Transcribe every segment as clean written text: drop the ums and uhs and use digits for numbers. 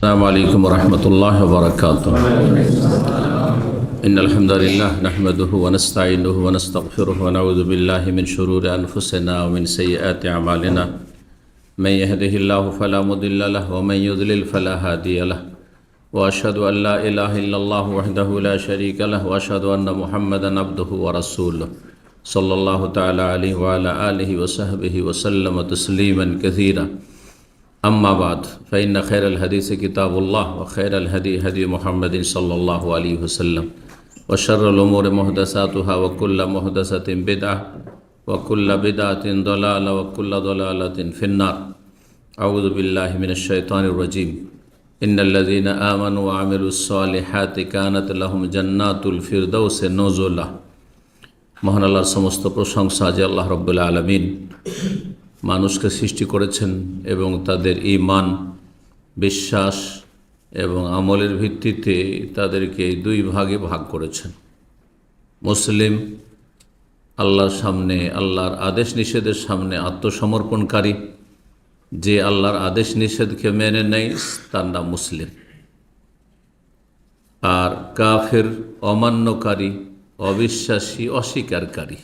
السلام عليكم ورحمة الله وبركاته. إن الحمد لله نحمده ونستعينه ونستغفره ونعوذ بالله من شرور أنفسنا ومن سيئات أعمالنا. من يهده الله فلا مضل له ومن يضلل فلا هادي له. وأشهد أن لا إله إلا الله وحده لا شريك له وأشهد أن محمدا عبده ورسوله صلى الله تعالى عليه وعلى آله وصحبه وسلم تسليما كثيرا. أما بعد فإن خير الحديث كتاب الله وخير الهدي هدي محمد صلى الله عليه وسلم وشر الأمور محدثاتها وكل محدثة بدعة وكل بدعة ضلالة وكل ضلالة في النار. أعوذ بالله من الشيطان الرجيم. إن الذين آمنوا وعملوا الصالحات كانت لهم جنات الفردوس نزلا. মহান আল্লাহর সমস্ত প্রশংসা যে আল্লাহ রাব্বুল আলামিন মানুষকে সৃষ্টি করেছেন এবং তাদের ঈমান, বিশ্বাস এবং আমলের ভিত্তিতে তাদেরকে দুই ভাগে ভাগ করেছেন। মুসলিম, আল্লাহর সামনে, আল্লাহর আদেশ নিষেধের সামনে আত্মসমর্পণকারী, যে আল্লাহর আদেশ নিষেধকে মেনে নেয় তার নাম মুসলিম। আর কাফের, অমান্যকারী, অবিশ্বাসী, অস্বীকারী,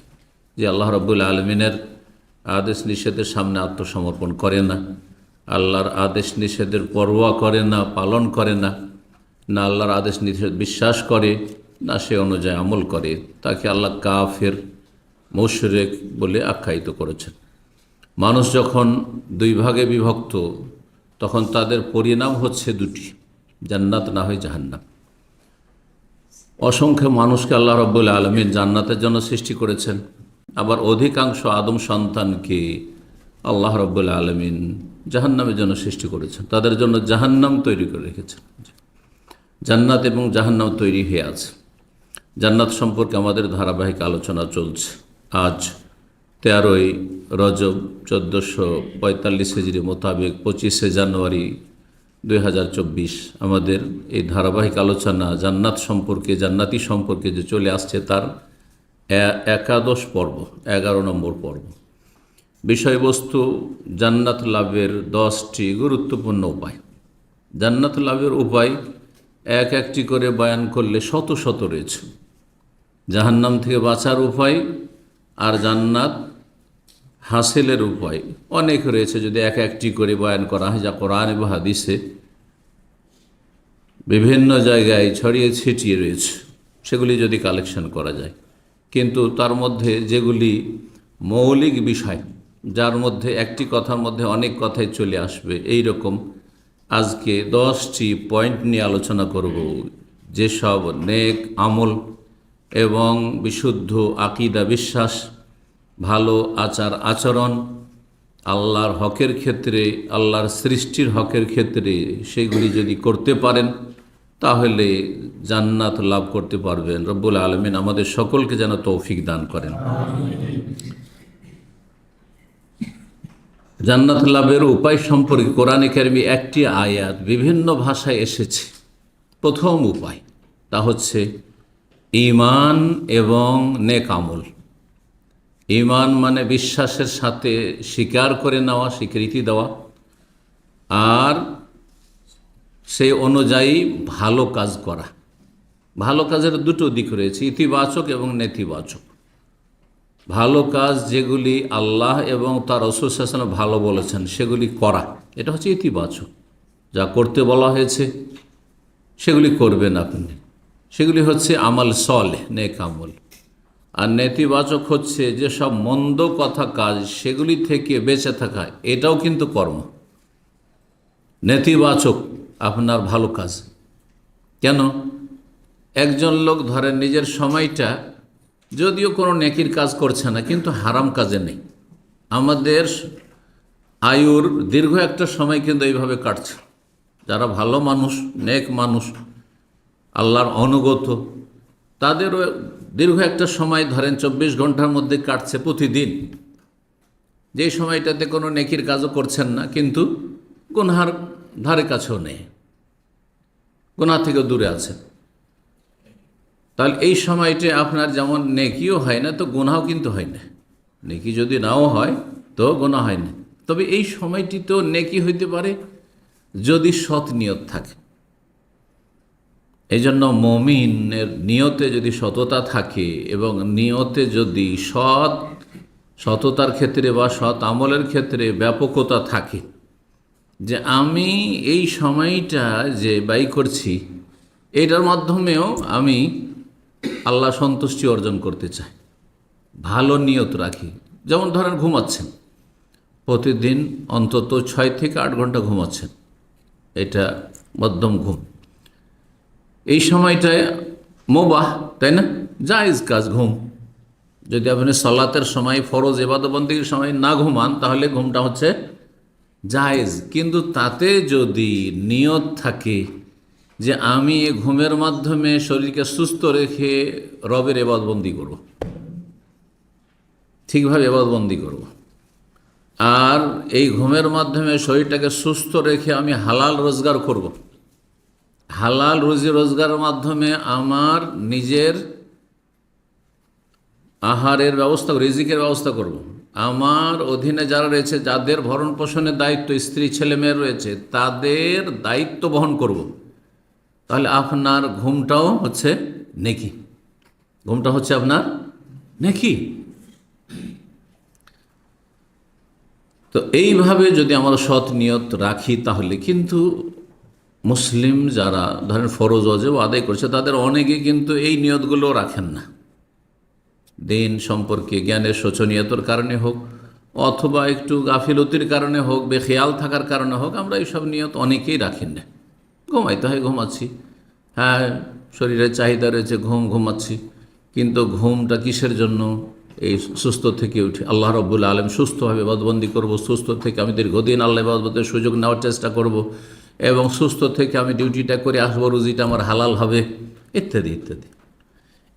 যে আল্লাহ রাব্বুল আলামিনের আদেশ নিষেধের সামনে আত্মসমর্পণ করে না, আল্লাহর আদেশ নিষেধের পরোয়া করে না, পালন করে না, না আল্লাহর আদেশ নিষেধ বিশ্বাস করে, না সে অনুযায়ী আমল করে, তাকে আল্লাহ কাফের, মুশরিক বলে আখ্যায়িত করেছেন। মানুষ যখন দুই ভাগে বিভক্ত তখন তাদের পরিণাম হচ্ছে দুটি, জান্নাত না হয় জাহান্নাম। অসংখ্য মানুষকে আল্লাহ রাব্বুল আলামিন জান্নাতের জন্য সৃষ্টি করেছেন, আবার অধিকাংশ আদম সন্তানকে আল্লাহ রাব্বুল আলামিন জাহান্নামের জন্য সৃষ্টি করেছেন, তাদের জন্য জাহান্নাম তৈরি করে রেখেছেন। জান্নাত এবং জাহান্নাম তৈরি হয়ে আছে। জান্নাত সম্পর্কে আমাদের ধারাবাহিক আলোচনা চলছে। আজ 13ই রজব 1445 হিজরি মোতাবেক 25শে জানুয়ারি 2024 আমাদের এই ধারাবাহিক আলোচনা জান্নাত সম্পর্কে, জান্নাতি সম্পর্কে যে চলে আসছে তার একাদশ পর্ব, 11 নম্বর পর্ব। বিষয়বস্তু জান্নাত লাভের 10টি গুরুত্বপূর্ণ উপায়। জান্নাত লাভের উপায় এক একটি করে বয়ান করলে শত শত রয়েছে। জাহান্নাম থেকে বাঁচার উপায় আর জান্নাত হাসিলের উপায় অনেক রয়েছে। যদি এক একটি করে বয়ান করা হয়, যা কোরআন এবং হাদিসে বিভিন্ন জায়গায় ছড়িয়ে ছিটিয়ে রয়েছে, সেগুলি যদি কালেকশন করা যায়, কিন্তু তার মধ্যে যেগুলি মৌলিক বিষয়, যার মধ্যে একটি কথার মধ্যে অনেক কথাই চলে আসবে, এই রকম আজকে 10টি পয়েন্ট নিয়ে আলোচনা করব। যেসব নেক আমল এবং বিশুদ্ধ আকীদা, বিশ্বাস, ভালো আচার আচরণ আল্লাহর হকের ক্ষেত্রে, আল্লাহর সৃষ্টির হকের ক্ষেত্রে সেগুলি যদি করতে পারেন তাহলে জান্নাত লাভ করতে পারবেন। রব্বুল আলামিন আমাদের সকলকে যেন তৌফিক দান করেন। জান্নাত লাভের উপায় সম্পর্কে কোরআনে কারিমে একটি আয়াত বিভিন্ন ভাষায় এসেছে। প্রথম উপায় তা হচ্ছে ঈমান এবং নেক আমল। ঈমান মানে বিশ্বাসের সাথে স্বীকার করে নেওয়া, স্বীকৃতি দেওয়া, আর সেই অনুযায়ী ভালো কাজ করা। ভালো কাজের দুটো দিক রয়েছে, ইতিবাচক এবং নেতিবাচক। ভালো কাজ যেগুলি আল্লাহ এবং তার রাসূল সাল্লাল্লাহু আলাইহি ওয়াসাল্লাম ভালো বলেছেন সেগুলি করা, এটা হচ্ছে ইতিবাচক। যা করতে বলা হয়েছে সেগুলি করবেন আপনি, সেগুলি হচ্ছে আমাল সালেহ, নেক আমল। আর নেতিবাচক হচ্ছে যেসব মন্দ কথা, কাজ, সেগুলি থেকে বেঁচে থাকা, এটাও কিন্তু কর্ম। নেতিবাচক আপনার ভালো কাজ। কেন? একজন লোক ধরেন নিজের সময়টা যদিও কোনো নেকির কাজ করছে না, কিন্তু হারাম কাজে নেই। আমাদের আয়ুর দীর্ঘ একটা সময় কিন্তু এইভাবে কাটছে। যারা ভালো মানুষ, নেক মানুষ, আল্লাহর অনুগত, তাদেরও দীর্ঘ একটা সময় ধরেন 24 ঘন্টার মধ্যে কাটছে প্রতিদিন, যেই সময়টাতে কোনো নেকির কাজও করছেন না, কিন্তু গুনহার ধারে কাছেও নেই, গুনাহ থেকে দূরে আছেন। তাহলে এই সময়টা আপনার যেমন নেকিও হয় না, তো গুনাহও কিন্তু হয় না। নেকি যদি নাও হয় তো গুনাহ হয় না, তবে এই সময়টি তো নেকি হইতে পারে যদি সৎ নিয়ত থাকে। এই জন্য মুমিনের নিয়তে যদি সততা থাকে এবং নিয়তে যদি সততার ক্ষেত্রে বা সৎ আমলের ক্ষেত্রে ব্যাপকতা থাকে, যে আমি এই সময়টা যে ব্যয় করছি এটার মাধ্যমেও আমি আল্লাহ সন্তুষ্টি অর্জন করতে চাই, ভালো নিয়ত রাখি। যেমন ধরেন ঘুমাচ্ছেন, প্রতিদিন অন্তত 6 থেকে 8 ঘন্টা ঘুমাচ্ছেন, এটা মধ্যম ঘুম। এই সময়টায় মুবাহ, তাই না, জায়েজ কাজ ঘুম। যদি আপনি সালাতের সময়, ফরজ ইবাদতবন্দির সময় না ঘুমান তাহলে ঘুমটা হচ্ছে জায়েজ। কিন্তু তাতে যদি নিয়ত থাকে যে আমি এই ঘুমের মাধ্যমে শরীরকে সুস্থ রেখে রবের ইবাদতবন্দি করব, ঠিকভাবে ইবাদতবন্দি করব, আর এই ঘুমের মাধ্যমে শরীরটাকে সুস্থ রেখে আমি হালাল রোজগার করব, হালাল রুজি রোজগারের মাধ্যমে আমার নিজের আহারের ব্যবস্থা, রিজিকের ব্যবস্থা করব, আমার অধীনে যারা রয়েছে, যাদের ভরণ পোষণের দায়িত্ব, স্ত্রী ছেলে মেয়ে রয়েছে, তাদের দায়িত্ব বহন করব, তাহলে আপনার ঘুমটাও হচ্ছে নেকি, ঘুমটা হচ্ছে আপনার নেকি। তো এইভাবে যদি আমরা সৎ নিয়ত রাখি তাহলে কিন্তু মুসলিম যারা ধরেন ফরজ ওয়াজিব আদায় করছে তাদের অনেকে কিন্তু এই নিয়তগুলো রাখেন না। দিন সম্পর্কে জ্ঞানের শোচনীয়তার কারণে হোক অথবা একটু গাফিলতির কারণে হোক, বেখেয়াল থাকার কারণে হোক, আমরা এইসব নিয়ত অনেকেই রাখেন না। ঘুমাইতে হয়, ঘুমাচ্ছি, হ্যাঁ শরীরের চাহিদা রয়েছে, ঘুমাচ্ছি, কিন্তু ঘুমটা কিসের জন্য? এই সুস্থ থেকে উঠে আল্লাহ রাব্বুল আলামিন সুস্থভাবে ইবাদতবন্দি করব, সুস্থ থেকে আমি দীর্ঘদিন আল্লাহ ইবাদতের সুযোগ নেওয়ার চেষ্টা করব এবং সুস্থ থেকে আমি ডিউটিটা করে আসবো, রুজিটা আমার হালাল হবে, ইত্যাদি ইত্যাদি।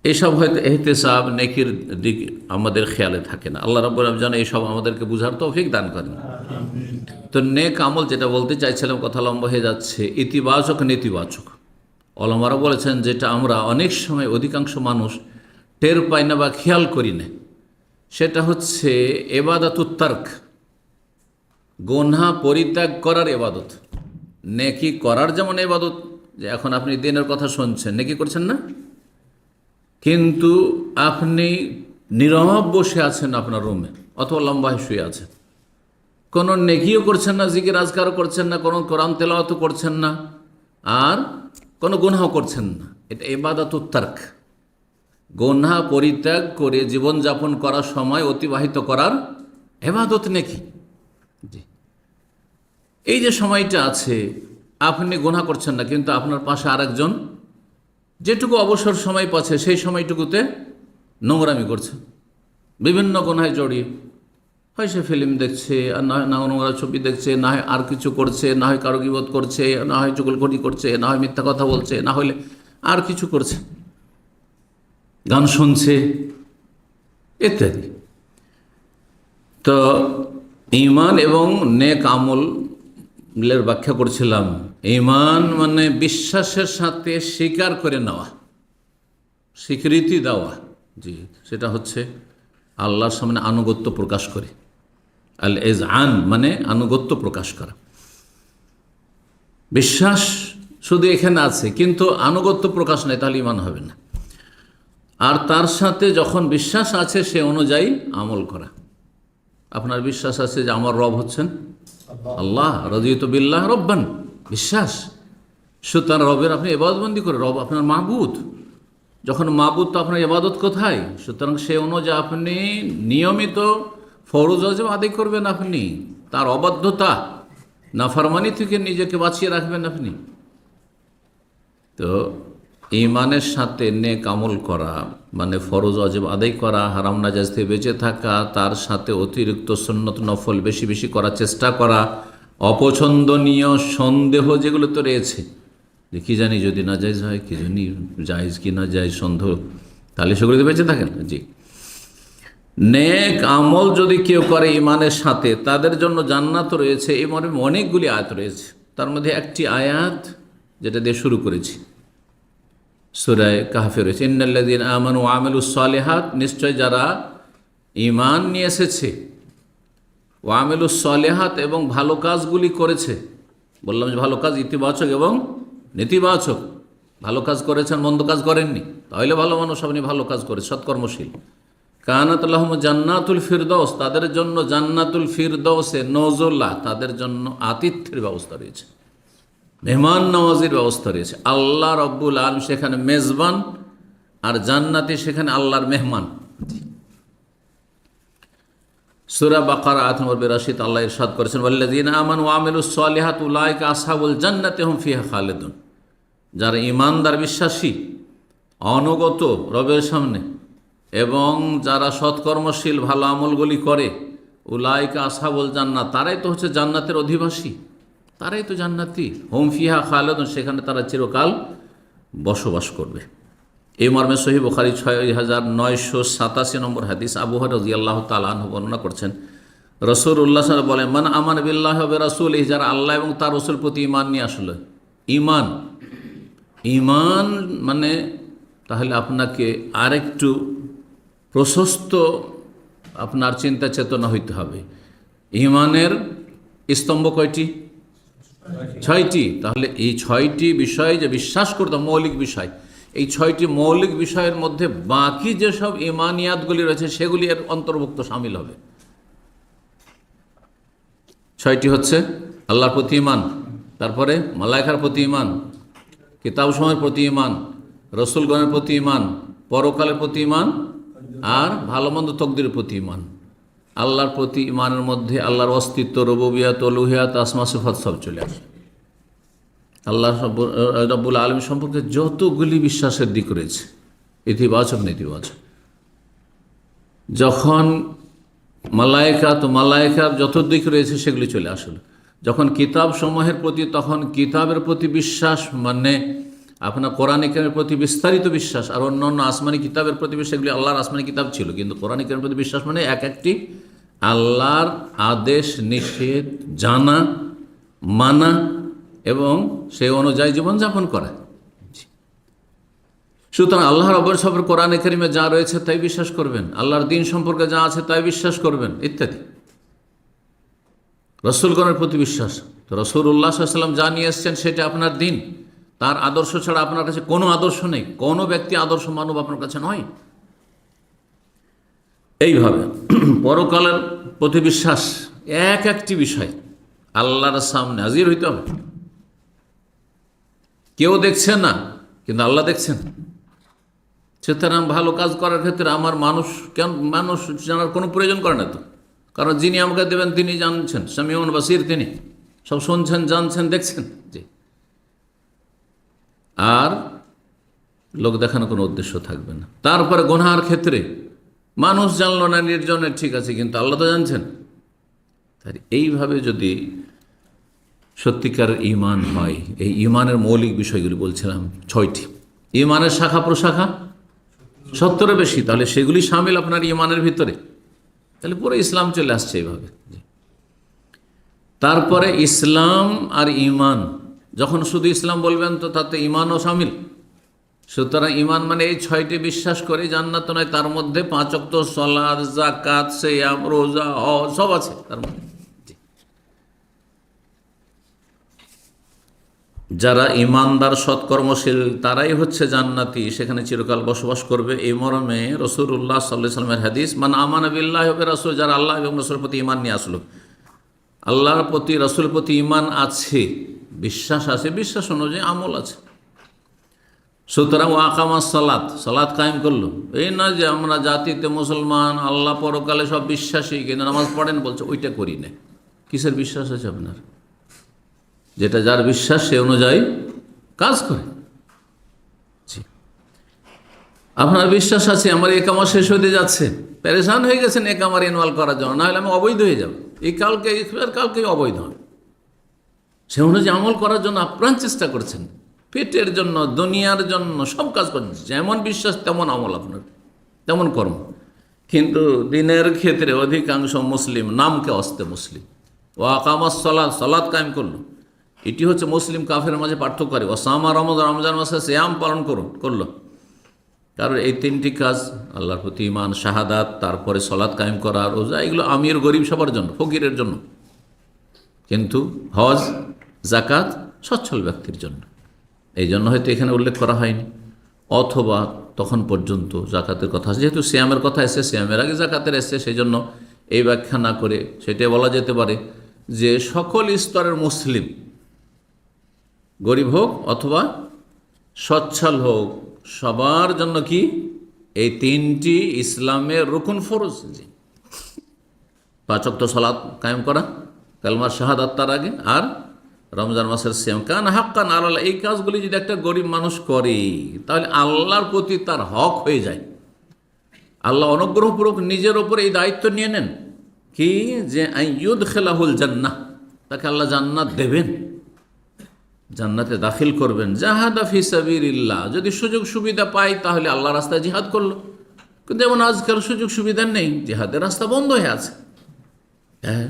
এইসব হয়তো এহতেসাব নেকির দিক আমাদের খেয়ালে থাকে না। আল্লাহ রাব্বুল আলামিন যেন এইসব আমাদেরকে বুঝার তৌফিক দান করেন। তো নেক আমল যেটা বলতে চাইছিলাম, কথা লম্বা হয়ে যাচ্ছে, ইতিবাচক নেতিবাচক। ওলামারা বলেছেন যেটা আমরা অনেক সময় অধিকাংশ মানুষ টের পাই না বা খেয়াল করি না, সেটা হচ্ছে ইবাদাতুত তারক, গুনাহ পরিত্যাগ করার ইবাদত। নেকি করার যেমন ইবাদত, যে এখন আপনি দিনের কথা শুনছেন, নেকি করছেন না, কিন্তু আপনি নীরব বসে আছেন আপনার রুমে অথবা লম্বায় শুয়ে আছেন, কোনো নেকিও করছেন না, জিকির আজকারও করছেন না, কোনো কোরআন তেলাওয়াতও করছেন না, আর কোনো গুনাহ করছেন না। এটা ইবাদাতুত তারক, গুনাহ পরিত্যাগ করে জীবনযাপন করার সময় অতিবাহিত করার ইবাদত নেকি। জি, এই যে সময়টা আছে আপনি গুনাহ করছেন না, কিন্তু আপনার পাশে আরেকজন যেটুকু অবসর সময় পাচ্ছে সেই সময়টুকুতে নোংরামি করছে, বিভিন্ন গুনাহে জড়িয়ে, হয় সে ফিল্ম দেখছে, আর না হয় নোংরা ছবি দেখছে, না হয় আর কিছু করছে, না হয় কারো গীবত করছে, না হয় চুগলখড়ি করছে, না হয় মিথ্যা কথা বলছে, না হলে আর কিছু করছে, গান শুনছে ইত্যাদি। তো ঈমান এবং নেক আমলের ব্যাখ্যা করছিলাম। ঈমান মানে বিশ্বাসের সাথে স্বীকার করে নেওয়া, স্বীকৃতি দেওয়া। জি, সেটা হচ্ছে আল্লাহর সামনে আনুগত্য প্রকাশ করে। আল ইজআন মানে আনুগত্য প্রকাশ করা। বিশ্বাস শুধু এখানে আছে কিন্তু আনুগত্য প্রকাশ নেই, তাহলে ঈমান হবে না। আর তার সাথে যখন বিশ্বাস আছে সে অনুযায়ী আমল করা। আপনার বিশ্বাস আছে যে আমার রব হচ্ছেন আল্লাহ, রাদিয়াতু বিল্লাহ রব্বান, বিশ্বাস। সুতরাং রবের আপনি ইবাদতবন্দি করে, রব আপনার মাবুদ। যখন মাবুদ, তো আপনার ইবাদত কোথায়? সুতরাং সে অনুযায়ী আপনি নিয়মিত ফরজ ওয়াজিব আদায় করবেন, আপনি তার অবাধ্যতা নাফরমানি থেকে নিজেকে বাঁচিয়ে রাখবেন আপনি। তো ঈমানের সাথে নেক আমল করা মানে ফরজ ওয়াজিব আদায় করা, হারাম নাজায়েজ থেকে বেঁচে থাকা, তার সাথে অতিরিক্ত সুন্নত নফল বেশি বেশি করার চেষ্টা করা, অপছন্দনীয় সন্দেহ যেগুলো তো রয়েছে, যে কী জানি যদি না জায়েজ হয়, কী জানি জায়েজ কি না জায়েজ সন্দেহ, তাহলে সেগুলোতে বেঁচে থাকেন। জি, নেক আমল যদি কেউ করে ঈমানের সাথে, তাদের জন্য জান্নাত রয়েছে। এই মর্মে অনেকগুলি আয়াত রয়েছে, তার মধ্যে একটি আয়াত যেটা দিয়ে শুরু করেছি সূরা কাহফে রয়েছে, ইন্নাল্লাযীনা আমানু ওয়া আমিলুস সালিহাত, নিশ্চয় যারা ঈমান নিয়ে এসেছে, ওয়া আমিলুস সালিহাত এবং ভালো কাজগুলি করেছে, বললাম যে ভালো কাজ ইতিবাচক এবং নেতিবাচক। ভালো কাজ করেছেন, মন্দ কাজ করেননি, তাহলে ভালো মানুষ, আপনি ভালো কাজ করে সৎকর্মশীল। কানাত লাহুম জান্নাতুল ফিরদৌস, তাদের জন্য জান্নাতুল ফিরদৌসে নজুল্লা, তাদের জন্য আতিথ্যের ব্যবস্থা রয়েছে, মেহমান নওয়াজির ব্যবস্থা রয়েছে। আল্লাহ রব্বুল আলামিন সেখানে মেজবান, আর জান্নাতি সেখানে আল্লাহর মেহমান। সূরা বাকারা আয়াত নম্বর 82 আল্লাহ ইরশাদ করেছেন, ওয়াল্লাযীনা আমানু ওয়া আমিলুস সালিহাত উলাইকা আসহাবুল জান্নাতি হুম ফিহা খালিদুন। যারা ঈমানদার, বিশ্বাসী, অনুগত রবের সামনে, এবং যারা সৎকর্মশীল, ভালো আমলগুলি করে, উলাইকা আসহাবুল জান্নাত, তারাই তো হচ্ছে জান্নাতের অধিবাসী, তারাই তো জান্নাতি। হুম ফিহা খালিদুন, সেখানে তারা চিরকাল বসবাস করবে। এই মর্মে সহিহ বুখারী 6987 নম্বর হাদিস আবু হুরায়রা রাদিয়াল্লাহু তাআলা আনহু বর্ণনা করছেন, রাসূলুল্লাহ সাল্লাল্লাহু আলাইহি ওয়াসাল্লাম বলেন, মান আমানা বিল্লাহি ওয়া বিরাসূলিহি, যারা আল্লাহ এবং তার রাসূল প্রতি ঈমান নিয়ে আসলো। ঈমান মানে তাহলে আপনাকে আরেকটু প্রশস্ত আপনার চিন্তা চেতনা হইতে হবে। ঈমানের স্তম্ভ কয়টি? 6টি। তাহলে এই 6টি বিষয় যে বিশ্বাস করতে, মৌলিক বিষয়, এই 6টি মৌলিক বিষয়ের মধ্যে বাকি যেসব ইমানিয়াতগুলি রয়েছে সেগুলি এর অন্তর্ভুক্ত শামিল হবে। 6টি হচ্ছে আল্লাহর প্রতি ঈমান, তারপরে মালায়েকার প্রতি ঈমান, কিতাবসমূহের প্রতি ঈমান, রসুলগণের প্রতি ঈমান, পরকালের প্রতি ঈমান, আর ভালো মন্দ তকদিরের প্রতি ঈমান। আল্লাহর প্রতি ঈমানের মধ্যে আল্লাহর অস্তিত্ব, রুবুবিয়ত, উলুহিয়াত, আসমা সিফাত সব চলে আসে। আল্লাহ রাব্বুল আলামিন সম্পর্কে যতগুলি বিশ্বাসের দিক রয়েছে, ইতিবাচক নেতিবাচক। যখন মালায়েকা, তো মালায়েকার যত দিক রয়েছে সেগুলি চলে আসলো। যখন কিতাব সমূহের প্রতি, তখন কিতাবের প্রতি বিশ্বাস মানে আপনার কোরআন কারীমের প্রতি বিস্তারিত বিশ্বাস, আর অন্য অন্য আসমানি কিতাবের প্রতি বিশ্বাস। সেগুলি আল্লাহর আসমানি কিতাব ছিল, কিন্তু কোরআন কারীমের প্রতি বিশ্বাস মানে এক একটি আল্লাহর আদেশ নিষেধ জানা, মানা এবং সেই অনুযায়ী জীবনযাপন করা। সুতরাং আল্লাহ রাব্বুল সম্পর্কে কোরআন কারীমে যা রয়েছে তাই বিশ্বাস করবেন, আল্লাহর দ্বীন সম্পর্কে যা আছে তাই বিশ্বাস করবেন, ইত্যাদি। রসুলগণের প্রতি বিশ্বাস, তো রাসূলুল্লাহ সাল্লাল্লাহু আলাইহি ওয়াসাল্লাম যা নিয়ে এসেছেন সেটা আপনার দ্বীন। তার আদর্শ ছাড়া আপনার কাছে কোনো আদর্শ নেই, কোনো ব্যক্তি আদর্শ মানব আপনার কাছে নয়। এইভাবে পরকালের প্রতি বিশ্বাস, এক একটি বিষয় আল্লাহর সামনে হাজির হইতে হবে। কেউ দেখছেন না, কিন্তু আল্লাহ দেখছেন। সুতরাং ভালো কাজ করার ক্ষেত্রে আমার মানুষ জানার কোনো প্রয়োজন করে না তো, কারণ যিনি আমাকে দেবেন তিনি জানছেন, সামিউন বাসির, তিনি সব শুনছেন, জানছেন, দেখছেন। জি। আর লোক দেখানো কোনো উদ্দেশ্য থাকবে না। তারপরে গুনাহের ক্ষেত্রে মানুষ জানলো না, নির্জনে ঠিক আছে, কিন্তু আল্লাহ তো জানছেন। তাই এইভাবে যদি সত্যিকার ঈমান হয়, এই ঈমানের মৌলিক বিষয়গুলি বলছিলাম 6টি। ঈমানের শাখা প্রশাখা 70-এর বেশি, তাহলে সেগুলি শামিল আপনার ঈমানের ভিতরে, তাহলে পুরো ইসলাম চলে আসছে এইভাবে। তারপরে ইসলাম আর ঈমান, যখন শুধু ইসলাম বলবেন তো তাতে ঈমানও শামিল। সুতরাং ঈমান মানে এই 6টি বিশ্বাস করে জান্নাত নয়, তার মধ্যে 5 ওয়াক্ত সালাত, যাকাত, সিয়াম, রোজা, হজ সব আছে তার মধ্যে। যারা ঈমানদার, সৎকর্মশীল, তারাই হচ্ছে জান্নাতি, সেখানে চিরকাল বসবাস করবে। এই মর্মে রাসূলুল্লাহ সাল্লাল্লাহু আলাইহি ওয়াসাল্লামের হাদিস, মান আমানা বিল্লাহি ওয়া বিরাসূলিহি, যারা আল্লাহ এবং রাসূলের প্রতি ঈমান নিয়ে আসলো, আল্লাহর প্রতি, রাসূলের প্রতি ঈমান আছে, বিশ্বাস আছে, বিশ্বাস অনুযায়ী আমল আছে। সুতরাং ওয়া আকামাস সালাত, সালাত কায়েম করলো। এই না যে আমরা জাতিতে মুসলমান, আল্লাহ পরকালে সব বিশ্বাসী, কিন্তু নামাজ পড়েন বলছে, ওইটা করি না। কিসের বিশ্বাস আছে আপনার? যেটা যার বিশ্বাস সে অনুযায়ী কাজ করে। আপনার বিশ্বাস আছে আমার একামা শেষ হতে যাচ্ছে, পেরেশান হয়ে গেছেন একামার ইনওয়াল করার জন্য, না হলে আমি অবৈধ হয়ে যাব, এই কালকেই অবৈধ হয়। সে অনুযায়ী আমল করার জন্য আপ্রাণ চেষ্টা করছেন, পেটের জন্য, দুনিয়ার জন্য সব কাজ করছেন। যেমন বিশ্বাস তেমন আমল আপনার, তেমন কর্ম। কিন্তু দিনের ক্ষেত্রে অধিকাংশ মুসলিম নামকে অস্তে মুসলিম। ও আকামাস সালাত, সালাত কায়েম করলো, এটি হচ্ছে মুসলিম কাফের মাঝে পার্থক্য করে। ও সামা রমজান, রমজান মাসে সিয়াম পালন করলো। কারণ এই 3টি কাজ, আল্লাহর প্রতি ঈমান, শাহাদাত, তারপরে সালাত কায়েম করা, রোজা, এগুলো আমির গরিব সবার জন্য, ফকিরের জন্য। কিন্তু হজ জাকাত সচ্ছল ব্যক্তির জন্য, এই জন্য হয়তো এখানে উল্লেখ করা হয়নি, অথবা তখন পর্যন্ত জাকাতের কথা আছে, যেহেতু সিয়ামের কথা এসে সিয়ামের আগে জাকাতের এসে, সেই জন্য এই ব্যাখ্যা না করে সেটাই বলা যেতে পারে যে সকল স্তরের মুসলিম, গরিব হোক অথবা সচ্ছল হোক, সবার জন্য কি এই তিনটি ইসলামের রুকুন ফরজ, জি, 5 ওয়াক্ত সালাত কায়েম করা, কালমার শাহাদাত তার আগে, আর রমজান মাসের সিয়াম কান হাক্কান আলাল্লাহ। এই কাজগুলি যদি একটা গরিব মানুষ করে তাহলে আল্লাহর প্রতি তার হক হয়ে যায়। আল্লাহ অনুগ্রহপূর্বক নিজের ওপর এই দায়িত্ব নিয়ে নেন কি, যে ইউদখিলাহুল জান্নাহ, তাকে আল্লাহ জান্নাত দেবেন, জান্নাতে দাখিল করবেন। জাহাদা ফি সাবিলিল্লাহ, যদি সুযোগ সুবিধা পায় তাহলে আল্লাহ রাস্তায় জিহাদ করলো, কিন্তু যেমন আজকাল সুযোগ সুবিধা নেই, জিহাদের রাস্তা বন্ধ হয়ে আছে। হ্যাঁ,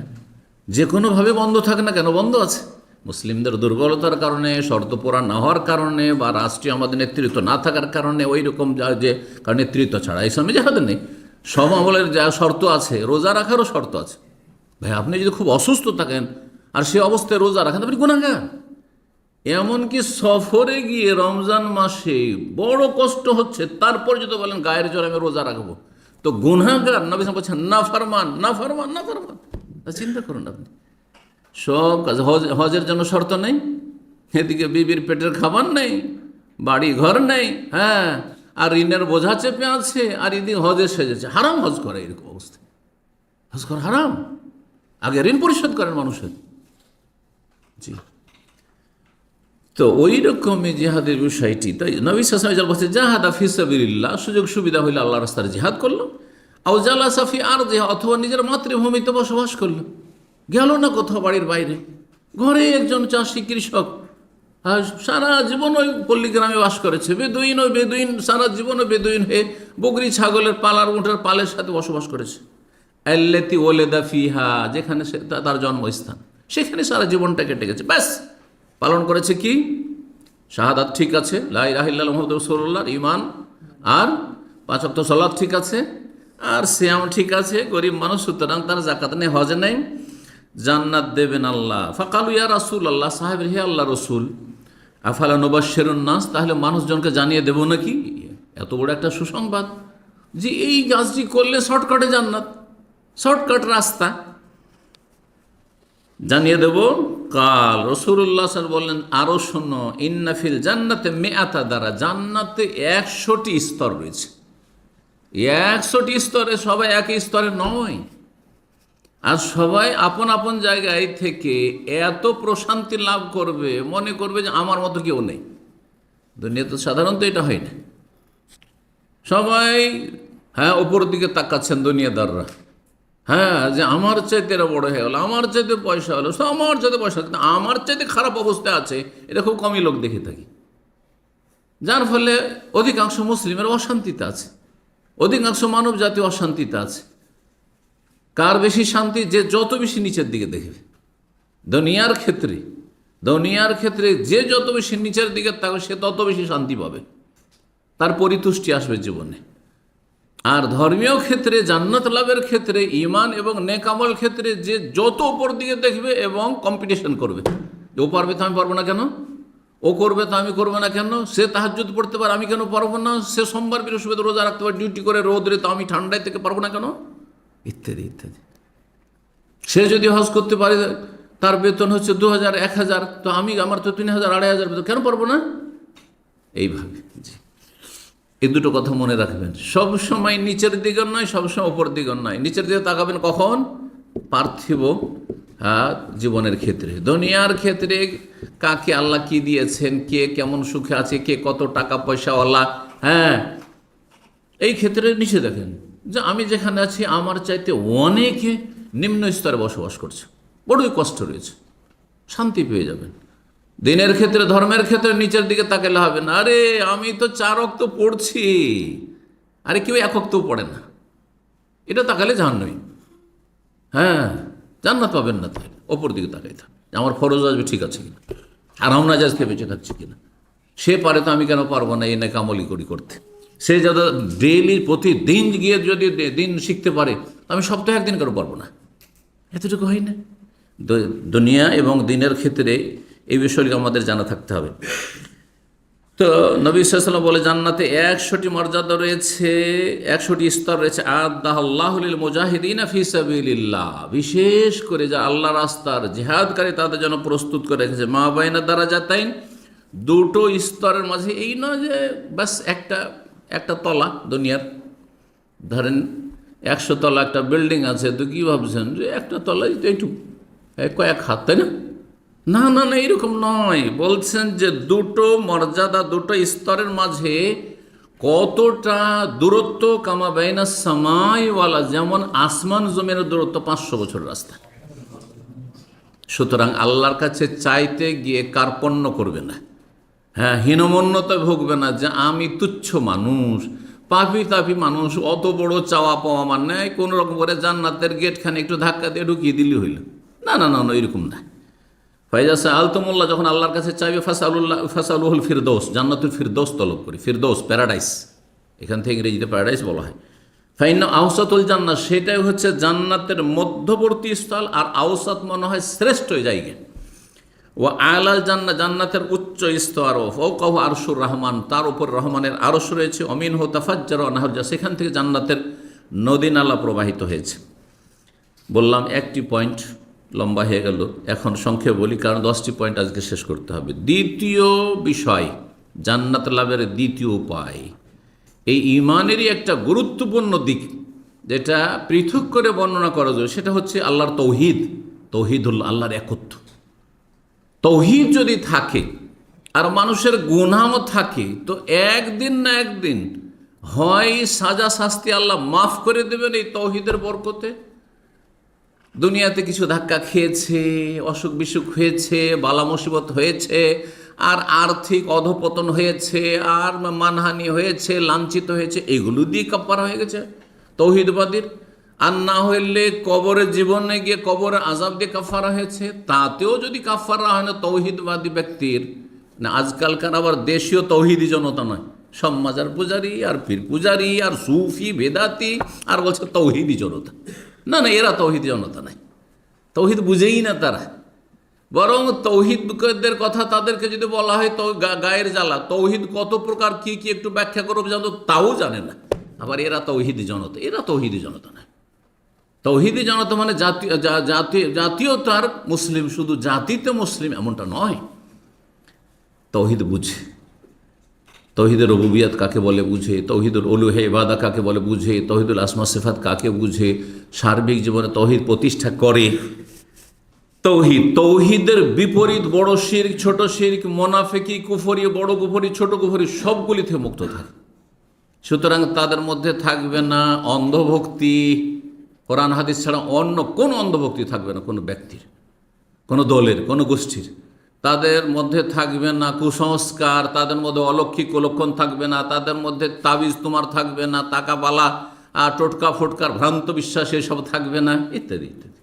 যে কোনোভাবে বন্ধ থাকে না কেন, বন্ধ আছে। মুসলিমদের দুর্বলতার কারণে, শর্ত পূরা না হওয়ার কারণে, বা রাষ্ট্রীয় আমাদের নেতৃত্ব না থাকার কারণে, ওই রকম যে কারণ নেতৃত্ব ছাড়া ইসলামে জিহাদের নেই। সব আমলের যা শর্ত আছে, রোজা রাখারও শর্ত আছে। ভাই, আপনি যদি খুব অসুস্থ থাকেন আর সে অবস্থায় রোজা রাখেন, আপনি গুনাহগার। এমনকি সফরে গিয়ে রমজান মাসে বড় কষ্ট হচ্ছে, তারপর যদি বলেন গায়ের জোরে আমি রোজা রাখবো, তো গুনাহগার। নবী সাল্লাল্লাহু আলাইহি ওয়াসাল্লাম বলছেন না ফরমান, না ফরমান, না ফরমান। চিন্তা করুন আপনি, সব কাজ। হজের জন্য শর্ত নেই, এদিকে বিবির পেটের খাবার নেই, বাড়ি ঘর নেই, হ্যাঁ, আর ঋণের বোঝা চেপে আছে, আর এদিকে হজে সেজেছে। হারাম হজ করে, এরকম অবস্থা হজ করা হারাম। আগে ঋণ পরিশোধ করেন মানুষের, জি। তো ওই রকমই জিহাদের বিষয়টি, তাই নবী সাল্লাল্লাহু আলাইহি ওয়াসাল্লাম বলছে জাহাদা ফি সাবিলিল্লাহ, সুযোগ সুবিধা হইলে আল্লাহর রাস্তায় জিহাদ করলো। আও জালাসা ফি আরদিহা, অথবা নিজের মাতৃভূমিতে বসবাস করলো, গেল না কোথাও বাড়ির বাইরে, ঘরে একজন চাষি কৃষক, সারা জীবন ওই পল্লীগ্রামে বাস করেছে, বেদুইন ওই বেদুইন, সারা জীবন ওই বেদুইন হয়ে বকরি ছাগলের পালার উটের পালের সাথে বসবাস করেছে। আল্লাতি ওয়ালাদা ফিহা, যেখানে তার জন্মস্থান, সেখানে সারা জীবনটা কেটে গেছে, ব্যাস। পালন করেছে কি, শাহাদাত ঠিক আছে, লা ইলাহা ইল্লাল্লাহ মুহাম্মাদুর রাসূলুল্লাহ, ঈমান, আর 5 ওয়াক্ত সালাত ঠিক আছে, আর সিয়াম ঠিক আছে, গরিব মানুষ, সুতরাং তার যাকাত নেই, হজ নেই, জান্নাত দেবেন আল্লাহ। ফাকালু ইয়া রাসূলুল্লাহ, সাহাবী হে আল্লাহ রসুল, আফালা নুবাশশিরুন নাস, তাহলে মানুষজনকে জানিয়ে দেব নাকি, এত বড় একটা সুসংবাদ যে এই কাজটি করলে শর্টকাটে জান্নাত, শর্টকাট রাস্তা, জানিয়ে দেব। কাল রাসূলুল্লাহ সাল্লাল্লাহু আলাইহি ওয়াসাল্লাম বললেন, আরো শোনো, ইন্না ফিল জান্নাতে মিআতা দারা, জান্নাতে 100টি স্তর রয়েছে। 100টি স্তরে, সবাই একই স্তরে নয়, আর সবাই আপন আপন জায়গায় থেকে এত প্রশান্তি লাভ করবে, মনে করবে যে আমার মতো কেউ নেই। দুনিয়াতে সাধারণত এটা হয় না। সবাই হ্যাঁ ওপর দিকে তাকাচ্ছেন দুনিয়াদাররা, হ্যাঁ, যে আমার চাইতে এরা বড় হয়ে গেল, আমার চাইতে পয়সা হলো, আমার চাইতে পয়সা, কিন্তু আমার চাইতে খারাপ অবস্থায় আছে এটা খুব কমই লোক দেখে থাকি। যার ফলে অধিকাংশ মুসলিমের অশান্তিতে আছে, অধিকাংশ মানব জাতি অশান্তিতে আছে। কার বেশি শান্তি, যে যত বেশি নিচের দিকে দেখবে। দুনিয়ার ক্ষেত্রে যে যত বেশি নিচের দিকে থাকবে, সে তত বেশি শান্তি পাবে, তার পরিতুষ্টি আসবে জীবনে। আর ধর্মীয় ক্ষেত্রে, জান্নাত লাভের ক্ষেত্রে, ঈমান এবং নেক আমল ক্ষেত্রে যে যত উপর দিকে দেখবে এবং কম্পিটিশন করবে, ও পারবে তো আমি পারবো না কেন, ও করবে তো আমি করবো না কেন, সে তাহাজ্জুদ পড়তে পারে আমি কেন পারবো না, সে সোমবার বৃহস্পতিবার রোজা রাখতে পারে ডিউটি করে রোদরে, তো আমি ঠান্ডায় থেকে পারবো না কেন, ইত্যাদি ইত্যাদি। সে যদি হজ করতে পারে, তার বেতন হচ্ছে 2000 1000, তো আমার তো 3000 2500 বেতন, কেন পারবো না, এইভাবে। জি, এই দুটো কথা মনে রাখবেন, সবসময় নিচের দিকে নয়, সবসময় ওপর দিকে নয়। নিচের দিকে তাকাবেন কখন, পার্থিব জীবনের ক্ষেত্রে। দুনিয়ার ক্ষেত্রে কাকে আল্লাহ কি দিয়েছেন, কে কেমন সুখে আছে, কে কত টাকা পয়সাওয়ালা, হ্যাঁ, এই ক্ষেত্রে নিচে দেখেন যে আমি যেখানে আছি আমার চাইতে অনেকে নিম্ন স্তরে বসবাস করছে, বড়ই কষ্ট রয়েছে, শান্তি পেয়ে যাবেন। দিনের ক্ষেত্রে, ধর্মের ক্ষেত্রে নিচের দিকে তাকালে হবে না, আরে আমি তো 4 ওয়াক্ত পড়ছি, আরে কেউ 1 ওয়াক্তও পড়ে না, এটা তাকালে জাহান্নামী, হ্যাঁ, জান্নাত পাবেন না। তাহলে ওপর দিকে তাকাই থাক, আমার ফরজ আসবে ঠিক আছে কিনা, হারাম নাজায়েজ থেকে বেঁচে থাকছে কিনা। সে পারে তো আমি কেন পারবো না, এই নাকি আমলি করি করতে। সে যাতে ডেইলি প্রতিদিন গিয়ে যদি দিন শিখতে পারে, আমি সপ্তাহে একদিন কেন পারবো না, এতটুকু হয় না। দুনিয়া এবং দিনের ক্ষেত্রে এই বিষয়গুলো আমাদের জানা থাকতে হবে। তো নবী সাল্লাল্লাহু আলাইহি ওয়াসাল্লাম বলে জান্নাতে 100টি মর্যাদা রয়েছে, 100টি স্তর রয়েছে। আদাল্লাহু লিল মুজাহিদিনা ফি সাবিলিল্লাহ, বিশেষ করে যা আল্লাহ রাস্তার জিহাদকারী তাদের জন্য প্রস্তুত করে রেখেছে। মা বাইনা দারাজাতাইন, দুটো স্তরের মাঝে। এই নয় যে বাস একটা তলা দুনিয়ার, ধরেন 100 তলা একটা বিল্ডিং আছে, তো কী ভাবছেন যে একটা তলাই তো এইটুকু কয়েক হাত, তাই না? না না না, এরকম নয়। বলছেন যে দুটো মর্যাদা, দুটো স্তরের মাঝে কতটা দূরত্ব, কামা বাইনা সামাইওয়ালা, যেমন আসমান জমিনের দূরত্ব 500 বছর রাস্তা। সুতরাং আল্লাহর কাছে চাইতে গিয়ে কার্পণ্য করবে না, হ্যাঁ, হীনমন্যতায় ভুগবে না যে আমি তুচ্ছ মানুষ, পাপি তাপি মানুষ, অত বড় চাওয়া পাওয়া আমার নেই, কোনো রকম করে জান্নাতের গেটখানে একটু ধাক্কা দিয়ে ঢুকিয়ে দিলে হইল। না না না না, এরকম না। ফাইজা আলতমুল্লাহ, যখন আল্লাহর কাছে চাইবে ফাসালুহুল ফিরদৌস, জান্নাতুল ফিরদৌস তলব করি। ফিরদৌস প্যারাডাইস, এখান থেকে ইংরেজিতে প্যারাডাইস বলা হয়। ফাইন্না আওসাতুল জান্নাত, সেটাই হচ্ছে জান্নাতের মধ্যবর্তী স্থল, আর আওসাত মনে হয় শ্রেষ্ঠ জায়গা। ও আলাল জান্নাত, জান্নাতের উচ্চ স্তর। ফাওকাহু আরশুর রহমান, তার উপর রহমানের আরশ রয়েছে। অমিনহু তাফাজ্জারু আনহার, সেখান থেকে জান্নাতের নদী নালা প্রবাহিত হয়েছে। বললাম একটি পয়েন্ট, লম্বা হয়ে গেল, এখন সংক্ষেপে বলি, কারণ 10টি পয়েন্ট আজকে শেষ করতে হবে। দ্বিতীয় বিষয়, জান্নাত লাভের দ্বিতীয় উপায়, এই ঈমানেরই একটা গুরুত্বপূর্ণ দিক যেটা পৃথক করে বর্ণনা করা যায়, সেটা হচ্ছে আল্লাহর তৌহিদ, তৌহিদুল্লাহ, আল্লাহর একত্ব। তৌহিদ যদি থাকে আর মানুষের গুনাহও থাকে, তো একদিন না একদিন হয় সাজা শাস্তি আল্লাহ মাফ করে দেবেন এই তৌহিদের বরকতে। দুনিয়াতে কিছু ধাক্কা খেয়েছে, অসুখ বিসুখ হয়েছে, বালা মুসিবত হয়েছে, আর আর্থিক অধপতন হয়েছে, আর মানহানি হয়েছে, লাঞ্ছিত হয়েছে, এগুলো দিয়ে কাফারা হয়ে গেছে তৌহিদবাদীর। আর না হইলে কবরের জীবনে গিয়ে কবরে আযাব দিয়ে কাফারা হয়েছে, তাতেও যদি কাফারা হয় না তৌহিদবাদী ব্যক্তির, না আজকালকার আবার দেশীয় তৌহিদি জনতা নয়, সব মাজার পূজারি আর পীর পূজারি আর সুফি বেদাতি, আর বলছে তৌহিদি জনতা। না না, এরা তৌহিদ জনতা নাই, তৌহিদ বুঝেই না তারা। বরং তৌহিদদের কথা তাদেরকে যদি বলা হয় তো গায়ের জ্বালা, তৌহিদ কত প্রকার, কি কি একটু ব্যাখ্যা করবো জানো, তাও জানে না। আবার এরা তৌহিদি জনতা, এরা তৌহিদি জনতা না। তৌহিদি জনতা মানে জাতীয়তার মুসলিম, শুধু জাতিতে মুসলিম এমনটা নয়। তৌহিদ বুঝে, তৌহিদের রুবুবিয়াত কাকে বলে বুঝে, তৌহিদুল উলুহে ইবাদা কাকে বলে বুঝে, তৌহিদুল আসমা সিফাত কাকে বুঝে, সার্বিক জীবনে তৌহিদ প্রতিষ্ঠা করে। তৌহিদের বিপরীত বড় শিরক, ছোট শিরক, মুনাফিকি, কুফরি, বড় কুফরি, ছোট কুফরি, সবগুলি থেকে মুক্ত থাকে। সুতরাং তাদের মধ্যে থাকবে না অন্ধভক্তি, কোরআন হাদিস ছাড়া অন্য কোনো অন্ধভক্তি থাকবে না, কোনো ব্যক্তির, কোনো দলের, কোনো গোষ্ঠীর। তাদের মধ্যে থাকবে না কুসংস্কার, তাদের মধ্যে অলৌকিক লক্ষণ থাকবে না, তাদের মধ্যে তাবিজ তোমার থাকবে না, তাকাবালা, টোটকা ফোটকার ভ্রান্ত বিশ্বাস এসব থাকবে না, ইত্যাদি ইত্যাদি।